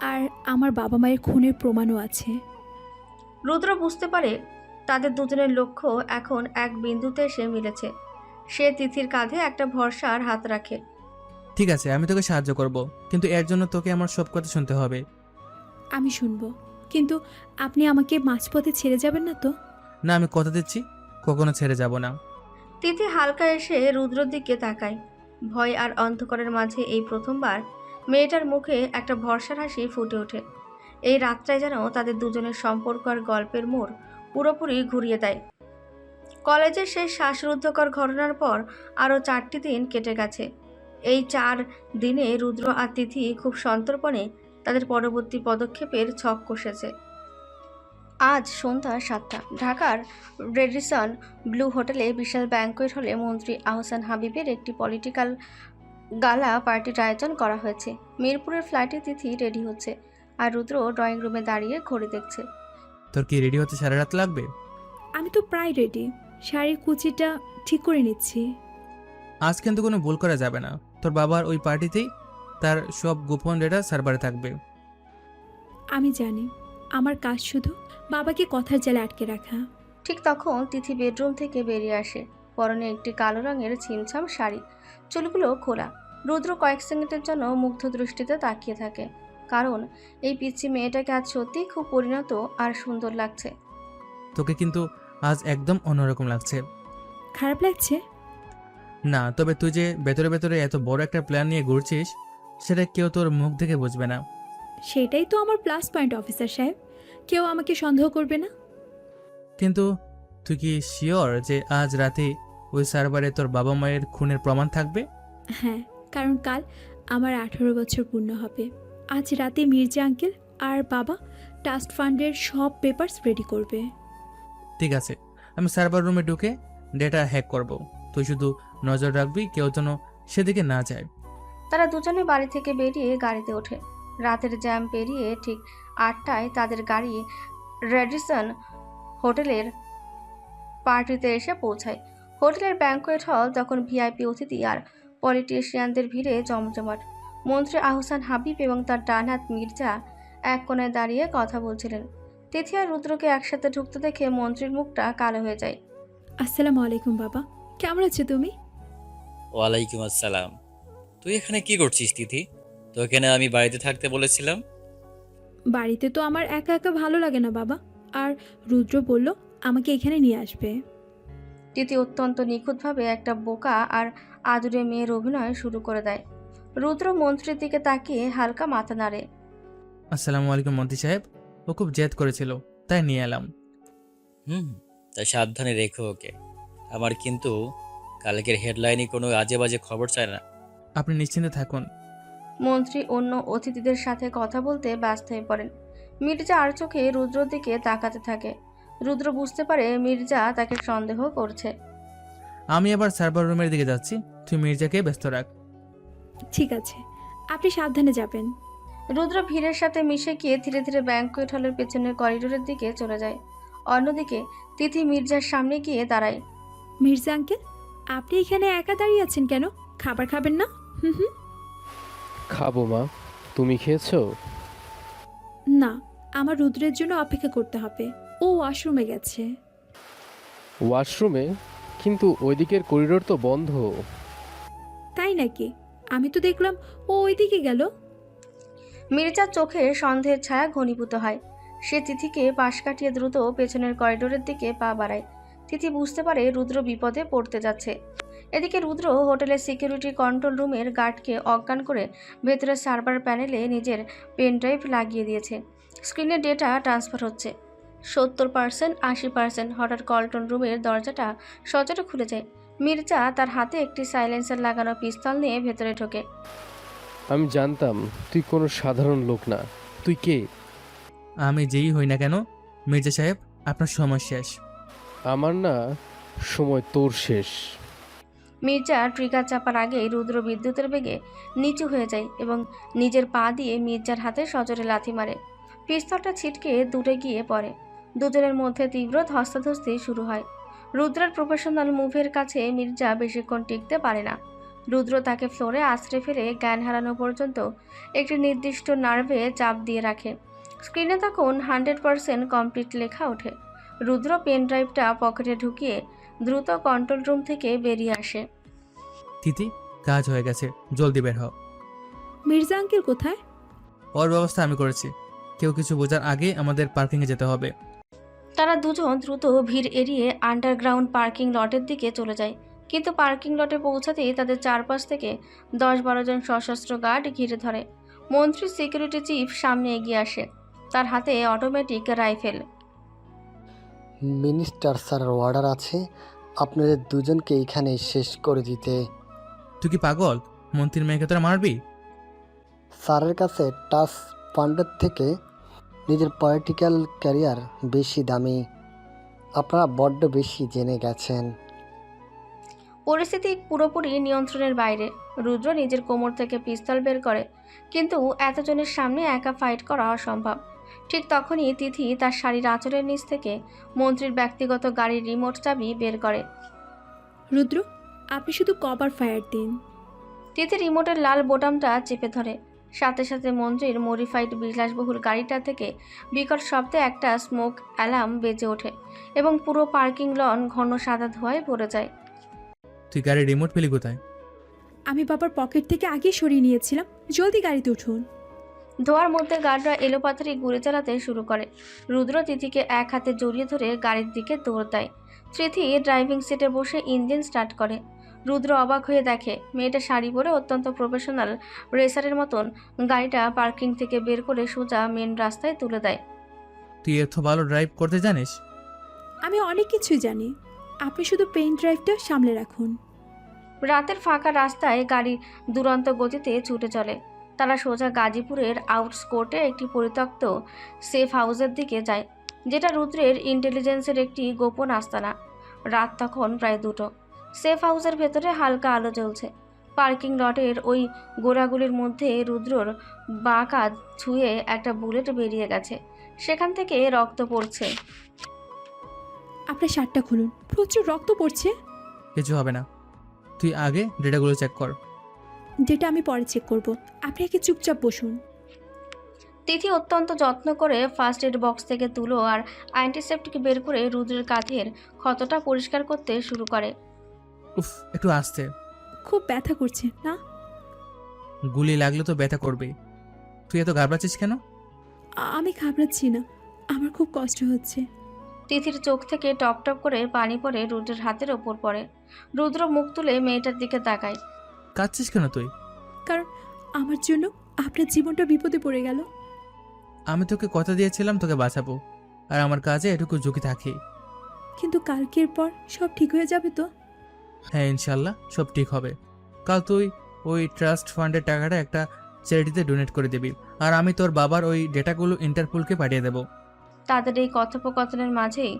আর আমার বাবা মায়ের খুনের প্রমাণও আছে। রুদ্র বুঝতে পারে তাদের দুজনের লক্ষ্য এখন এক বিন্দুতে এসে মিলেছে। সে তিথির কাঁধে একটা ভরসার হাত রাখে। ঠিক আছে, আমি তোকে সাহায্য করব, কিন্তু এর জন্য তোকে আমার সব কথা শুনতে হবে। আমি শুনবো, কিন্তু আপনি আমাকে মাঝপথে ছেড়ে যাবেন না তো? না, আমি কথা দিচ্ছি কখনো ছেড়ে যাব না। তিথি হালকা এসে রুদ্রর দিকে তাকায়। ভয় আর অন্ধকারের মাঝে এই প্রথমবার মেয়েটার মুখে একটা ভরসার হাসি ফুটে ওঠে। এই রাতটায় যেন তাদের দুজনের সম্পর্ক আর গল্পের মোড় পুরোপুরি ঘুরিয়ে দেয়। কলেজের সেই শ্বাসরুদ্ধকর ঘটনার পর আরও 4টি দিন কেটে গেছে। এই 4 দিনে রুদ্র আর তিথি খুব সন্তর্পণে তাদের পরবর্তী পদক্ষেপের ছক কষেছে। আজ সন্ধ্যা 7টা ঢাকার রেডিসন ব্লু হোটেলে বিশাল ব্যাংকোয়েট হলে মন্ত্রী আহসান হাবিবের একটি পলিটিক্যাল গালা পার্টির আয়োজন করা হয়েছে। মিরপুরের ফ্লাইটে তিথি রেডি হচ্ছে, আর রুদ্র ড্রয়িং রুমে দাঁড়িয়ে ঘড়ি দেখছে। তোর কি রেডি হতে সারা রাত লাগবে? আমি তো প্রায় রেডি, শাড়ির কুচিটা ঠিক করে নিচ্ছি। আজ কিন্তু কোনো ভুল করা যাবে না। তোর বাবার ওই পার্টিতেই তার সব গোপন ডেটা সার্ভারে থাকবে। আমি জানি, আমার কাজ শুধু বাবাকে কথার জালে আটকে রাখা। ঠিক তখন তিথি বেডরুম থেকে বেরিয়ে আসে। পরনে একটি কালো রঙের ছিমছাম শাড়ি, চুলগুলো খোলা। রুদ্র কয়েক সেকেন্ডের জন্য মুগ্ধ দৃষ্টিতে তাকিয়ে থাকে, কারণ এই পিচ্ছি মেয়েটাকে আজ সত্যিই খুব পরিণত আর সুন্দর লাগছে। তোকে কিন্তু আজ একদম অন্যরকম লাগছে। খারাপ লাগছে না, তবে তুই যে ভেতরে ভেতরে এত বড় একটা প্ল্যান নিয়ে ঘুরছিস, সেটা কেউ তোর মুখ দেখে বুঝবে না। সেটাই তো আমার প্লাস পয়েন্ট অফিসার সাহেব, কেউ আমাকে সন্দেহ করবে না। কিন্তু তুই কি শিওর যে আজ রাতে ওই সার্ভারে তোর বাবা মায়ের খুনের প্রমাণ থাকবে? হ্যাঁ, কারণ কাল আমার 18 বছর পূর্ণ হবে। আজ রাতে মির্জা আঙ্কেল আর বাবা ট্রাস্ট ফান্ডের সব পেপারস রেডি করবে। ঠিক আছে, আমি সার্ভার রুমে ঢুকে ডেটা হ্যাক করব। তুই শুধু নজর রাখবি কেউ যেন সেদিকে না যায়। তারা দুজনে বাড়ি থেকে বেরিয়ে গাড়িতে ওঠে। রাতের জ্যাম পেরিয়ে ঠিক 8টায় তাদের গাড়ি রেডিসন হোটেলের পার্টিতে এসে পৌঁছায়। হোটেলের ব্যাংকোয়েট হল তখন ভিআইপি অতিথি আর পলিটিশিয়ানদের ভিড়ে জমজমাট। মন্ত্রী আহসান হাবিব এবং তার ডান হাত মির্জা এক কোণায় দাঁড়িয়ে কথা বলছিলেন। তিথি আর রুদ্রকে একসাথে ঢুকতে দেখে মন্ত্রীর মুখটা কালো হয়ে যায়। আসসালামু আলাইকুম বাবা, কেমন আছো তুমি? ওয়ালাইকুম আসসালাম। তুই এখানে কি করছিস তিথি? তোকে না আমি বাড়িতে থাকতে বলেছিলাম। বাড়িতে তো আমার একা একা ভালো লাগে না বাবা, আর রুদ্র বলল আমাকে এখানে নিয়ে আসবে। তিথি অত্যন্ত নিখুঁতভাবে একটা বোকা আর আদুরে মেয়ের অভিনয় শুরু করে দেয়। রুদ্র মন্ত্রীর দিকে তাকিয়ে হালকা মাথা নাড়ে। আসসালামু আলাইকুম মন্ত্রী সাহেব, ও খুব জেদ করেছিল তাই নিয়ে এলাম। তাই সাবধানে রেখো ওকে। আমার কিন্তু কালকের হেডলাইনে কোনো আজে বাজে খবর চাই না। আপনি নিশ্চিন্তে থাকুন। মন্ত্রী অন্য অতিথিদের সাথে কথা বলতে ব্যস্ত হয়ে পড়েন। মির্জা আর চোখে রুদ্রর দিকে তাকাতে থাকে। রুদ্র বুঝতে পারে মির্জা তাকে সন্দেহ করছে। আমি আবার সার্ভার রুমের দিকে যাচ্ছি, তুই মির্জাকে ব্যস্ত রাখ। ঠিক আছে, আপনি সাবধানে যাবেন। রুদ্র ভিড়ের সাথে মিশে গিয়ে ধীরে ধীরে ব্যাংকুয়েট হলের পেছনের করিডোরের দিকে চলে যায়। অন্যদিকে তিথি মির্জার সামনে গিয়ে দাঁড়ায়। মির্জা আঙ্কেল, আপনি এখানে একা দাঁড়িয়ে আছেন কেন? খাবার খাবেন না? হুম। খাবো মা, তুমি খেয়েছো? না, আমার রুদ্রের জন্য অপেক্ষা করতে হবে, ও ওয়াশরুমে গেছে। ওয়াশরুমে? কিন্তু ওইদিকের করিডোর তো বন্ধ। তাই নাকি? আমি তো দেখলাম ও ওইদিকে গেল। মির্জার চোখে সন্দেহের ছায়া ঘনীভূত হয়। সে তিথিকে পাশ কাটিয়ে দ্রুত পেছনের করিডোরের দিকে পা বাড়ায়। তিথি বুঝতে পারে রুদ্র বিপদে পড়তে যাচ্ছে। এদিকে রুদ্র হোটেলের সিকিউরিটি কন্ট্রোল রুমের গার্ডকে অজ্ঞান করে ভেতরের সার্ভার প্যানেলে নিজের পেন ড্রাইভ লাগিয়ে দিয়েছে। স্ক্রিনে ডেটা ট্রান্সফার হচ্ছে 70%, 80%। হঠাৎ কন্ট্রোল রুমের দরজাটা সচরে খুলে যায়। মির্জা তার হাতে একটি সাইলেন্সার লাগানো পিস্তল নিয়ে ভেতরে ঢোকে। আমি জানতাম তুই কোনো সাধারণ লোক না। তুই কে? আমি যেই হই না কেন মির্জা সাহেব, আপনার সময় শেষ। আমার না, সময় তোর শেষ। মির্জা ট্রিগার চাপার আগেই রুদ্র বিদ্যুতের বেগে নিচু হয়ে যায় এবং নিজের পা দিয়ে মির্জার হাতে সজোরে লাথি মারে। পিস্তলটা ছিটকে দূরে গিয়ে পড়ে। দুজনের মধ্যে তীব্র ধস্তাধস্তি শুরু হয়। রুদ্রের প্রফেশনাল মুভের কাছে মির্জা বেশিক্ষণ টিকতে পারে না। রুদ্র তাকে ফ্লোরে আছড়ে ফেলে জ্ঞান হারানো পর্যন্ত একটি নির্দিষ্ট নার্ভে চাপ দিয়ে রাখে। স্ক্রিনে তখন 100% কমপ্লিট লেখা ওঠে। রুদ্র পেন ড্রাইভটা পকেটে ঢুকিয়ে দ্রুত কন্ট্রোল রুম থেকে বেরিয়ে আসে। তিথি, কাজ হয়ে গেছে, জলদি বের হও। মির্জা আঙ্কেল কোথায়? ওর ব্যবস্থা আমি করেছি। কেউ কিছু বোঝার আগে আমাদের পার্কিংয়ে যেতে হবে। তারা দুজন দ্রুত ভিড় এড়িয়ে আন্ডারগ্রাউন্ড পার্কিং লটের দিকে চলে যায়। কিন্তু পার্কিং লটে পৌঁছাতেই তাদের চারপাশ থেকে 10-12 জন সশস্ত্র গার্ড ঘিরে ধরে। মন্ত্রী সিকিউরিটি চিফ সামনে এগিয়ে আসে, তার হাতে অটোমেটিক রাইফেল। মিনিস্টার স্যারের অর্ডার আছে আপনাদের দুজনকে এখানে শেষ করে দিতে। তুই কি পাগল? মন্ত্রীর মেয়েকে তোরা মারবি? স্যারের কাছে টাচ ফান্ডের থেকে নিজের পলিটিক্যাল ক্যারিয়ার বেশি দামি। আপনারা বড্ড বেশি জেনে গেছেন। পরিস্থিতি পুরোপুরি নিয়ন্ত্রণের বাইরে। রুদ্র নিজের কোমর থেকে পিস্তল বের করে, কিন্তু এতজনের সামনে একা ফাইট করা অসম্ভব। ঠিক তখনই তিথি তার শাড়ির আঁচলের নিচ থেকে মন্ত্রীর ব্যক্তিগত গাড়ির রিমোট চাবি বের করে। রুদ্র, আপনি শুধু কভার ফায়ার দিন। তিথি রিমোটের লাল বোতামটা চেপে ধরে। সাথে সাথে মন্ত্রীর মডিফাইড বিলাসবহুল গাড়িটা থেকে বিকট শব্দে একটা স্মোক অ্যালার্ম বেজে ওঠে এবং পুরো পার্কিং লন ঘন সাদা ধোঁয়ায় ভরে যায়। তুই গাড়ির রিমোট পেলি কোথায়? আমি বাবার পকেট থেকে আগে সরিয়ে নিয়েছিলাম। জলদি গাড়িতে উঠুন। ধোয়ার মধ্যে গার্ডরা এলোপাথারি গুলি চালাতে শুরু করে। রুদ্র তিথিকে এক হাতে জড়িয়ে ধরে গাড়ির দিকে দৌড় দেয়। তিথি ড্রাইভিং সিটে বসে ইঞ্জিন স্টার্ট করে। রুদ্র অবাক হয়ে দেখে মেয়েটা শাড়ি পরে অত্যন্ত প্রফেশনাল রেসারের মতন গাড়িটা পার্কিং থেকে বের করে সোজা মেন রাস্তায় তুলে দেয়। তুই এত ভালো ড্রাইভ করতে জানিস? আমি অনেক কিছুই জানি, আপনি শুধু পেন ড্রাইভটা সামলে রাখুন। রাতের ফাঁকা রাস্তায় গাড়ি দুরন্ত গতিতে ছুটে চলে। তারা সোজা গাজীপুরের আউটস্কোর্টে একটি পরিত্যক্ত সেফ হাউসের দিকে যায়, যেটা রুদ্রের ইন্টেলিজেন্সের একটি গোপন আস্তানা। রাত তখন প্রায় 2টো। সেফ হাউসের ভেতরে হালকা আলো জ্বলছে। পার্কিং লটের ওই গোড়াগুলির মধ্যে রুদ্রর বাঁ কাঁধ ছুঁয়ে একটা বুলেট বেরিয়ে গেছে। সেখান থেকে রক্ত পড়ছে। আপনার শার্টটা খুলুন, প্রচুর রক্ত পড়ছে। কিছু হবে না, তুই আগে ডেটাগুলো চেক কর। যেটা আমি পরে চেক করব, আপনি আগে চুপচাপ বসুন। তিথি অত্যন্ত যত্ন করে ফার্স্ট এড বক্স থেকে তুলো আর অ্যান্টিসেপ্টিক বের করে রুদ্রের কাঁধের ক্ষতটা পরিষ্কার করতে শুরু করে। উফ, একটু আস্তে। খুব ব্যথা করছে না? গুলি লাগলে তো ব্যথা করবেই। তুই এত ঘাবড়াচ্ছিস কেন? আমি ঘাবড়াচ্ছি না, আমার খুব কষ্ট হচ্ছে। তিথির চোখ থেকে টপ টপ করে পানি পড়ে রুদ্রের হাতের ওপর পড়ে। রুদ্র মুখ তুলে মেয়েটার দিকে তাকায়। কাঁদছিস কেন তুই? কারণ আমার জন্য আপনার জীবনটা বিপদে পড়ে গেল। আমি তোকে কথা দিয়েছিলাম তোকে বাঁচাবো, আর আমার কাজে এটুকু ঝুঁকি থাকি। কিন্তু কালকের পর সব ঠিক হয়ে যাবে তো? হ্যাঁ, ইনশাল্লাহ সব ঠিক হবে। কাল তুই ওই ট্রাস্ট ফান্ডের টাকাটা একটা চ্যারিটিতে ডোনেট করে দিবি, আর আমি তোর বাবার ওই ডেটাগুলো ইন্টারপোলকে পাঠিয়ে দেবো। তাদের এই কথোপকথনের মাঝেই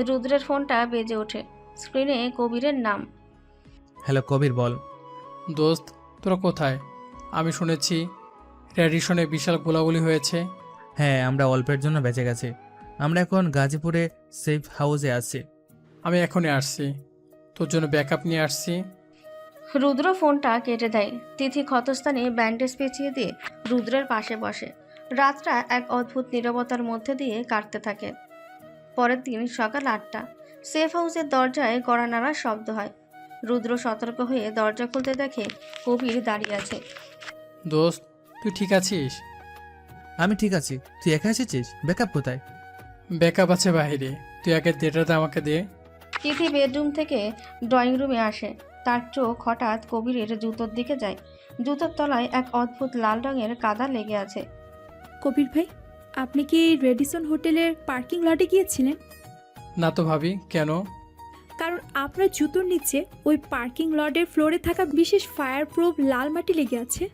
রুদ্রের ফোনটা বেজে ওঠে। স্ক্রিনে কবিরের নাম। হ্যালো কবির, বল। দোস্ত, তোরা কোথায়? আমি শুনেছি রেডিশনে বিশাল গোলাগুলি হয়েছে। হ্যাঁ, আমরা অল্পের জন্য বেঁচে গেছি। আমরা এখন গাজীপুরে সেফ হাউসে আছি। আমি এখনই আসছি, তোর জন্য ব্যাকআপ নিয়ে আসছি। রুদ্র ফোনটা কেটে দেয়। তিথি ক্ষতস্থানে ব্যান্ডেজ পেঁচিয়ে দিয়ে রুদ্রের পাশে বসে। রাতটা এক অদ্ভুত নীরবতার মধ্যে দিয়ে কাটতে থাকে। পরের দিন সকাল 8টা। সেফ হাউসের দরজায় গড়া নাড়ার শব্দ হয়। রুদ্র সতর্ক হয়ে দরজা খুলতে দেখে কবির দাঁড়িয়ে আছে। দোস্ত, তুই ঠিক আছিস? আমি ঠিক আছি। তুই একা এসেছিস? ব্যাকআপ কোথায়? ব্যাকআপ আছে বাইরে, তুই আগে ডেটাটা আমাকে দে। তিথি বেডরুম থেকে ড্রয়িং রুমে আসে। তার চোখ হঠাৎ কবিরের জুতোর দিকে যায়। জুতোর তলায় এক অদ্ভুত লাল রঙের কাদা লেগে আছে। কবির ভাই, আপনি কি রেডিসন হোটেলের পার্কিং লটে গিয়েছিলেন? না তো ভাবি, কেন? কারণ আপনার জুতোর নিচে ওই পার্কিং লটের ফ্লোরে থাকা বিশেষ ফায়ার প্রুফ লাল মাটি লেগে আছে।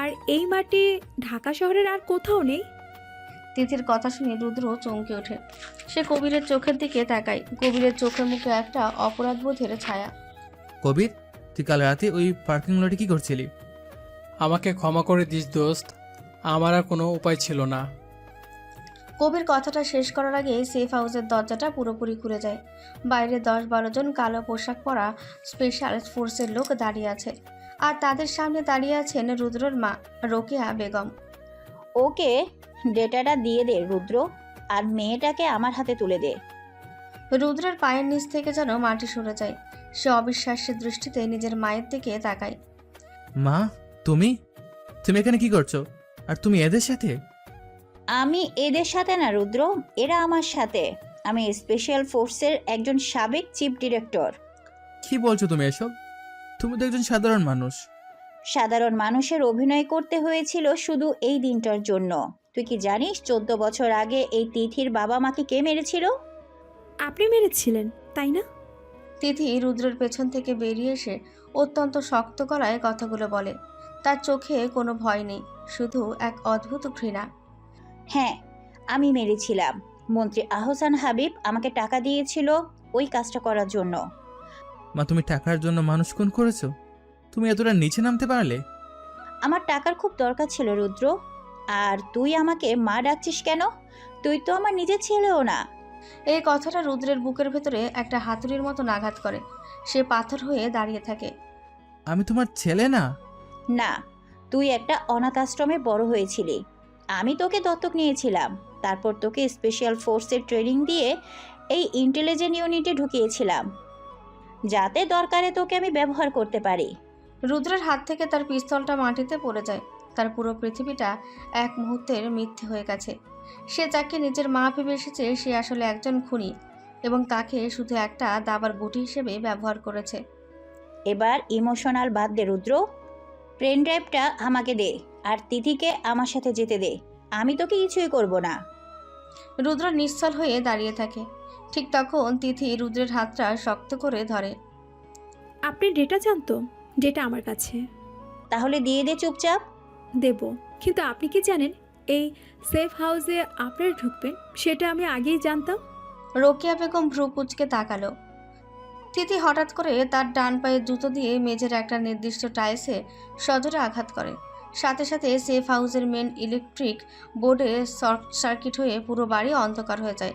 আর এই মাটি ঢাকা শহরের আর কোথাও নেই। তিথির কথা শুনে রুদ্র চমকে ওঠে। সে কবিরের চোখের দিকে তাকায়। কবিরের চোখে মুখে একটা অপরাধবোধের ছায়া। কবির, তুই কাল রাতে ওই পার্কিং লটে কি করছিলি? আমাকে ক্ষমা করে দিস দোস্ত, আমার আর কোনো উপায় ছিল না। কবির কথাটা শেষ করার আগে সেফ হাউসের দরজাটা পুরোপুরি খুলে যায়। বাইরে 10-12 জন কালো পোশাক পরা স্পেশাল ফোর্সের লোক দাঁড়িয়ে আছে। আর তাদের সামনে দাঁড়িয়ে আছেন রুদ্রর মা রোকেয়া বেগম। ওকে ডেটাটা দিয়ে দে রুদ্র, আর মেয়েটাকে আমার হাতে তুলে দে। রুদ্রের পায়ের নিচ থেকে যেন মাটি সরে যায়। সে অবিশ্বাস্যের দৃষ্টিতে নিজের মায়ের দিকে তাকায়। মা, তুমি এখানে কি করছো? আর তুমি এদের সাথে? আমি এদের সাথে না রুদ্র, এরা আমার সাথে। আমি স্পেশাল ফোর্সের একজন সাবেক চিফ ডিরেক্টর। কি বলছো তুমি এসব? তুমি তো একজন সাধারণ মানুষ। সাধারণ মানুষের অভিনয় করতে হয়েছিল শুধু এই দিনটার জন্য। তুই কি জানিস 14 বছর আগে এই তিথির বাবা মাকে কে মেরেছিল? আপনি মেরেছিলেন, তাই না? তিথি রুদ্রের পেছন থেকে বেরিয়ে এসে অত্যন্ত শক্ত গলায় কথাগুলো বলে। তার চোখে কোনো ভয় নেই, শুধু এক অদ্ভুত ঘৃণা। হ্যাঁ, আমি মেরেছিলাম। মন্ত্রী আহসান হাবিব আমাকে টাকা দিয়েছিল ওই কাজটা করার জন্য। মা, তুমি টাকার জন্য মানুষ খুন করেছো? তুমি এতটা নিচে নামতে পারলে? আমার টাকার খুব দরকার ছিল রুদ্র। আর তুই আমাকে মা ডাকছিস কেন? তুই তো আমার নিজের ছেলেও না। এই কথাটা রুদ্রের বুকের ভেতরে একটা হাতুড়ির মতো আঘাত করে। সে পাথর হয়ে দাঁড়িয়ে থাকে। আমি তোমার ছেলে না? না, তুই একটা অনাথ আশ্রমে বড় হয়েছিলি। আমি তোকে দত্তক নিয়েছিলাম। তারপর তোকে স্পেশাল ফোর্সের ট্রেনিং দিয়ে এই ইন্টেলিজেন্ট ইউনিটে ঢুকিয়েছিলাম, যাতে দরকারে তোকে আমি ব্যবহার করতে পারি। রুদ্রের হাত থেকে তার পিস্তলটা মাটিতে পড়ে যায়। তার পুরো পৃথিবীটা এক মুহূর্তের মিথ্যে হয়ে গেছে। সে যাকে নিজের মা ভেবে এসেছে সে আসলে একজন খুনি, এবং তাকে শুধু একটা দাবার গুটি হিসেবে ব্যবহার করেছে। এবার ইমোশনাল বাদ দে রুদ্র। পেন ড্রাইভটা আমাকে দে, আর তিথিকে আমার সাথে যেতে দে। আমি তোকে কিছুই করব না। রুদ্র নিশ্চল হয়ে দাঁড়িয়ে থাকে। ঠিক তখন তিথি রুদ্রের হাতটা শক্ত করে ধরে। আপনি ডেটা জানতো? ডেটা আমার কাছে। তাহলে দিয়ে দে চুপচাপ। দেব, কিন্তু আপনি কি জানেন এই সেফ হাউসে আপনারা ঢুকবেন সেটা আমি আগেই জানতাম। রোকেয়া বেগম ভ্রু কুঁচকে তাকালো। তিথি হঠাৎ করে তার ডান পায়ের জুতো দিয়ে মেঝের একটা নির্দিষ্ট টাইলসে সজোরে আঘাত করে। সাথে সাথে সেফ হাউসের মেন ইলেকট্রিক বোর্ডে শর্ট সার্কিট হয়ে পুরো বাড়ি অন্ধকার হয়ে যায়।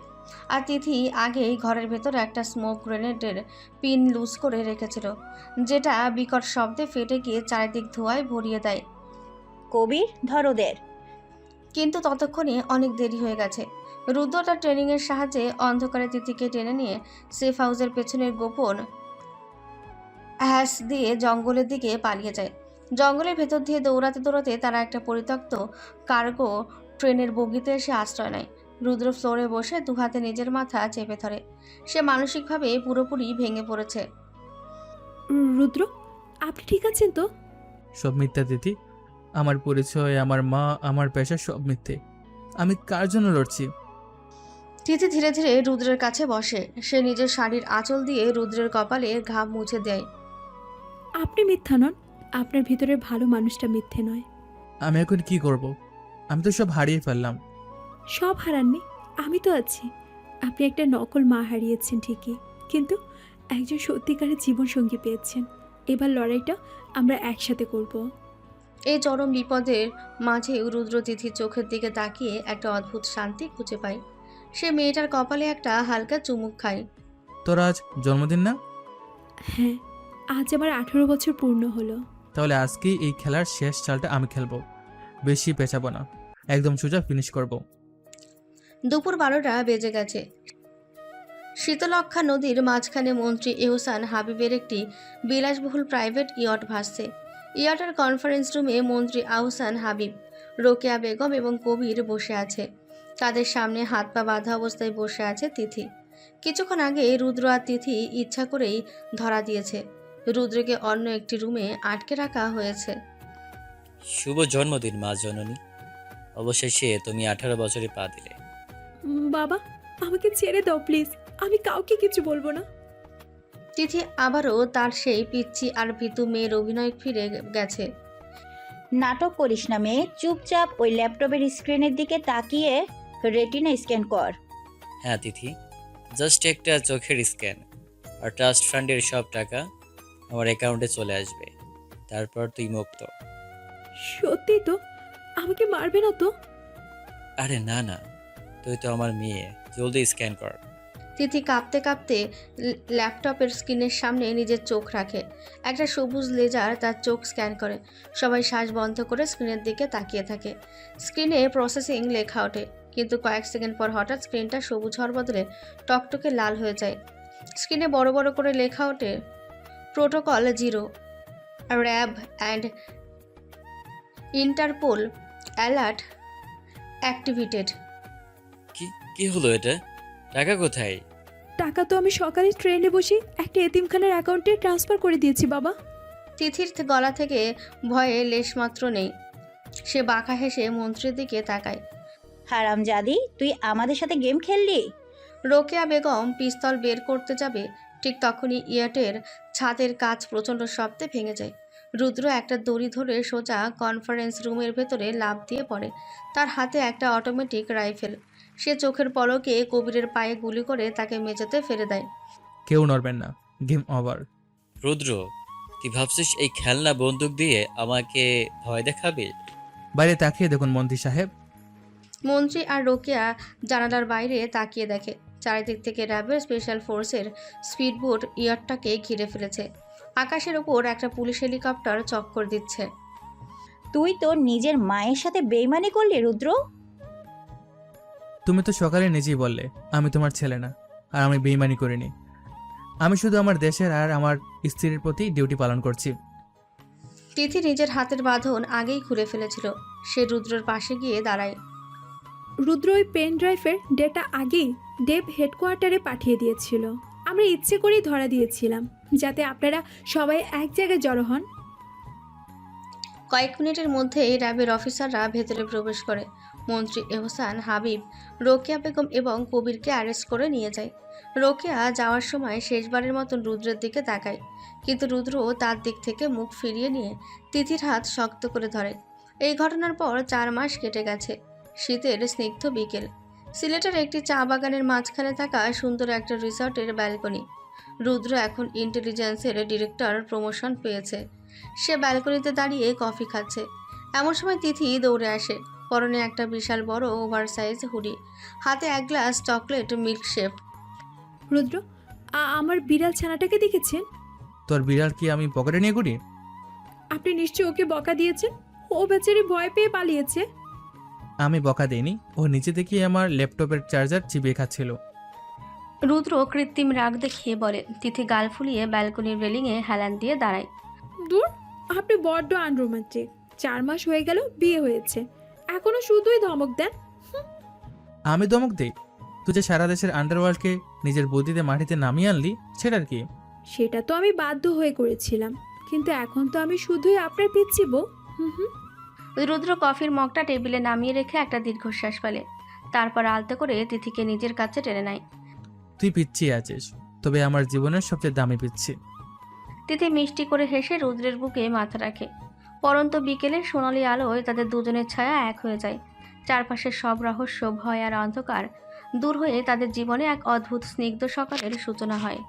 আর তিথি আগেই ঘরের ভেতর একটা স্মোক গ্রেনেডের পিন লুজ করে রেখেছিল, যেটা বিকট শব্দে ফেটে গিয়ে চারিদিক ধোঁয়ায় ভরিয়ে দেয়। কবির, ধর ওদের। কিন্তু ততক্ষণে অনেক দেরি হয়ে গেছে। রুদ্র তার ট্রেনিংয়ের সাহায্যে অন্ধকারে তিথিকে টেনে নিয়ে সেফ হাউসের পেছনের গোপন হ্যাস দিয়ে জঙ্গলের দিকে পালিয়ে যায়। জঙ্গলের ভেতর দিয়ে দৌড়াতে দৌড়াতে তারা একটা পরিত্যক্ত কার্গো ট্রেনের বগিতে এসে আশ্রয় নেয়। রুদ্র ফ্লোরে বসে দুহাতে নিজের মাথা চেপে ধরে। সে মানসিকভাবে পুরোপুরি ভেঙে পড়েছে। রুদ্র, আপনি ঠিক আছেন তো? সব মিথ্যা তিথি। আমার পরিচয়, আমার মা, আমার পেশা সব মিথ্যে। আমি কার জন্য লড়ছি? তিথি ধীরে ধীরে রুদ্রের কাছে বসে। সে নিজের শাড়ির আঁচল দিয়ে রুদ্রের কপালে ঘাম মুছে দেয়। আপনি মিথ্যা নন, আপনার ভিতরের ভালো মানুষটা মিথ্যে নয়। আমি এখন কি করব? আমি তো সব হারিয়ে ফেললাম। সব হারাননি, আমি তো আছি। আপনি একটা নকল মা হারিয়েছেন ঠিকই, কিন্তু একজন সত্যিকারের জীবনসঙ্গী পেয়েছেন। এবার লড়াইটা আমরা একসাথে করব। এই চরম বিপদের মাঝেও রুদ্র তিথির চোখের দিকে তাকিয়ে একটা অদ্ভুত শান্তি খুঁজে পায়। সে মেয়েটার কপালে একটা হালকা চুমুক খায়। তোর আজ জন্মদিন না? হ্যাঁ, আজ আমার 18 বছর পূর্ণ হলো। তাহলে আজকেই এই খেলার শেষ চালটা আমি খেলবো। বেশি পেঁচাবো না, একদম সোজা ফিনিশ করব। দুপুর 12টা বেজে গেছে। শীতলক্ষা নদীর মাঝখানে মন্ত্রী এহসান হাবিবের একটি বিলাসবহুল প্রাইভেট ইয়ট ভাসছে। ইয়টের কনফারেন্স রুমে মন্ত্রী আহসান হাবিব, রোকেয়া বেগম এবং কবির বসে আছে। তাদের সামনে হাত পা বাঁধা অবস্থায় বসে আছে তিথি। কিছুক্ষণ আগে রুদ্র আর তিথি ইচ্ছা করেই ধরা দিয়েছে। রুদ্রকে অন্য একটি রুমে আটকে রাখা হয়েছে। শুভ জন্মদিন মা জননী। অবশেষে তুমি 18 বছরে পা দিলে। বাবা, আমাকে ছেড়ে দাও প্লিজ, আমি কাউকে কিছু বলবো না। তিথি আবারও তার সেই পিচ্ছি আর ভীতু মেয়ের অভিনয় ফিরে গেছে। নাটক করিস না মেয়ে, চুপচাপ ওই ল্যাপটপের স্ক্রিনের দিকে তাকিয়ে রেটিনা স্ক্যান কর। হ্যাঁ তিথি, জাস্ট একটা চোখের স্ক্যান, আর ট্রাস্ট ফান্ডের সব টাকা আমার অ্যাকাউন্টে চলে আসবে। তারপর তুই মুক্ত। সত্যি তো? আমাকে মারবে না তো? আরে না না, তুই তো আমার মেয়ে, জলদি স্ক্যান কর। তিথি কাঁপতে কাঁপতে ল্যাপটপের স্ক্রিনের সামনে নিজের চোখ রাখে। একটা সবুজ লেজার তার চোখ স্ক্যান করে। সবাই শ্বাস বন্ধ করে স্ক্রিনের দিকে তাকিয়ে থাকে। স্ক্রিনে প্রসেসিং লেখা ওঠে, কিন্তু কয়েক সেকেন্ড পর হঠাৎ স্ক্রিনটা সবুজ হওয়ার বদলে টকটকে লাল হয়ে যায়। স্ক্রিনে বড় বড় করে লেখা ওঠে, protocol 0, RAB and Interpol alert activated. কি হলো এটা? টাকা কোথায়? টাকা তো আমি সকালে ট্রেনে বসে একটা এতিমখানার অ্যাকাউন্টে ট্রান্সফার করে দিয়েছি বাবা। তিথির গলা থেকে ভয়ে লেশমাত্র নেই। সে বাঁকা হেসে মন্ত্রীর দিকে তাকায়। হারামজাদি, তুই আমাদের সাথে গেম খেললি? রোকেয়া বেগম পিস্তল বের করতে যাবে, ঠিক তখনই ইয়টের ছাদের কাঁচ প্রচণ্ড শব্দে ভেঙে যায়। রুদ্র একটা দড়ি ধরে সোজা কনফারেন্স রুমের ভেতরে লাফ দিয়ে পড়ে। তার হাতে একটা অটোমেটিক রাইফেল। সে চোখের পলকে কবিরের পায়ে গুলি করে তাকে মেঝেতে ফেলে দেয়। কেউ নড়বেন না, গেম ওভার। রুদ্র, তুই ভাবছিস এই খেলনা বন্দুক দিয়ে আমাকে ভয় দেখাবে? বাইরে তাকিয়ে দেখুন মন্ত্রী সাহেব। মন্ত্রী আর রোকেয়া জানালার বাইরে তাকিয়ে দেখে চারিদিক থেকে র্যাবের স্পেশাল ফোর্সের স্পিডবোট ইয়টটাকে ঘিরে ফেলেছে। আকাশের ওপর একটা পুলিশ হেলিকপ্টার চক্কর দিচ্ছে। তুই তো নিজের মায়ের সাথে বেইমানি করলি রুদ্র। তুমি তো সকালে নিজেই বললে আমি তোমার ছেলে না, আর আমি বেইমানি করিনি। আমি শুধু আমার দেশের আর আমার স্ত্রীর প্রতি ডিউটি পালন করছি। তিথি নিজের হাতের বাঁধন আগেই খুলে ফেলেছিল। সে রুদ্রর পাশে গিয়ে দাঁড়ায়। রুদ্র ওই পেন ড্রাইভের ডেটা আগেই ডেভ হেডকোয়ার্টারে পাঠিয়ে দিয়েছিল। আমরা ইচ্ছে করেই ধরা দিয়েছিলাম যাতে আপনারা সবাই এক জায়গায় জড়ো হন। কয়েক মিনিটের মধ্যেই র্যাবের অফিসাররা ভেতরে প্রবেশ করে। মন্ত্রী এহসান হাবিব, রোকেয়া বেগম এবং কবিরকে অ্যারেস্ট করে নিয়ে যায়। রোকেয়া যাওয়ার সময় শেষবারের মতন রুদ্রের দিকে তাকায়, কিন্তু রুদ্র তার দিক থেকে মুখ ফিরিয়ে নিয়ে তিথির হাত শক্ত করে ধরে। এই ঘটনার পর 4 মাস কেটে গেছে। শীতের স্নিগ্ধ বিকেল। সিলেটের একটি চা বাগানের মাঝখানে থাকা সুন্দর একটা রিসর্টের ব্যালকনি। রুদ্র এখন ইন্টেলিজেন্সের ডিরেক্টর প্রমোশন পেয়েছে। সে ব্যালকনিতে দাঁড়িয়ে কফি খাচ্ছে। এমন সময় তিথি দৌড়ে আসে। পরনে একটা বিশাল বড় ওভারসাইজ হুডি, হাতে এক গ্লাস চকলেট মিল্কশেক। রুদ্র, আমার বিড়াল ছানাটাকে দেখেছেন? তোর বিড়াল কি আমি পকেটে নিয়ে ঘুরি? আপনি নিশ্চয়ই ওকে বকা দিয়েছেন। ও বেচারি ভয় পেয়ে পালিয়েছে। আমি বকা দিইনি, ও নিচে দেখি আমার ল্যাপটপের চার্জার চিবিয়ে খাচ্ছিল। রুদ্র কৃত্রিম রাগ দেখিয়ে বলে। তিথি গাল ফুলিয়ে ব্যালকনির রেলিংয়ে হেলান দিয়ে দাঁড়ায়। দূর, আপনি বড্ড আনরোমান্টিক। 4 মাস হয়ে গেল বিয়ে হয়েছে, এখনো শুধুই ধমক দেন। আমি ধমক দিই? তুই যে সারা দেশের আন্ডারওয়ার্ল্ডকে নিজের বুদ্ধিতে মাটিতে নামিয়ে আনলি, সেটার কি? সেটা তো আমি বাধ্য হয়ে করেছিলাম, কিন্তু এখন তো আমি শুধুই আপনার পিচ্ছি বউ। রুদ্র কফির মগটা টেবিলে নামিয়ে রেখে একটা দীর্ঘশ্বাস ফেলে। তারপর আলতো করে তিথিকে নিজের কাছে টেনে নেয়। তুই পিচ্ছি আছিস, তবে আমার জীবনের সবচেয়ে দামি পিচ্ছি। তিথি মিষ্টি করে হেসে রুদ্রের বুকে মাথা রাখে। পরন্ত বিকেলের সোনালি আলোয় তাদের দুজনের ছায়া এক হয়ে যায়। চারপাশের সব রহস্য, ভয় আর অন্ধকার দূর হয়ে তাদের জীবনে এক অদ্ভুত স্নিগ্ধ সকালের সূচনা হয়।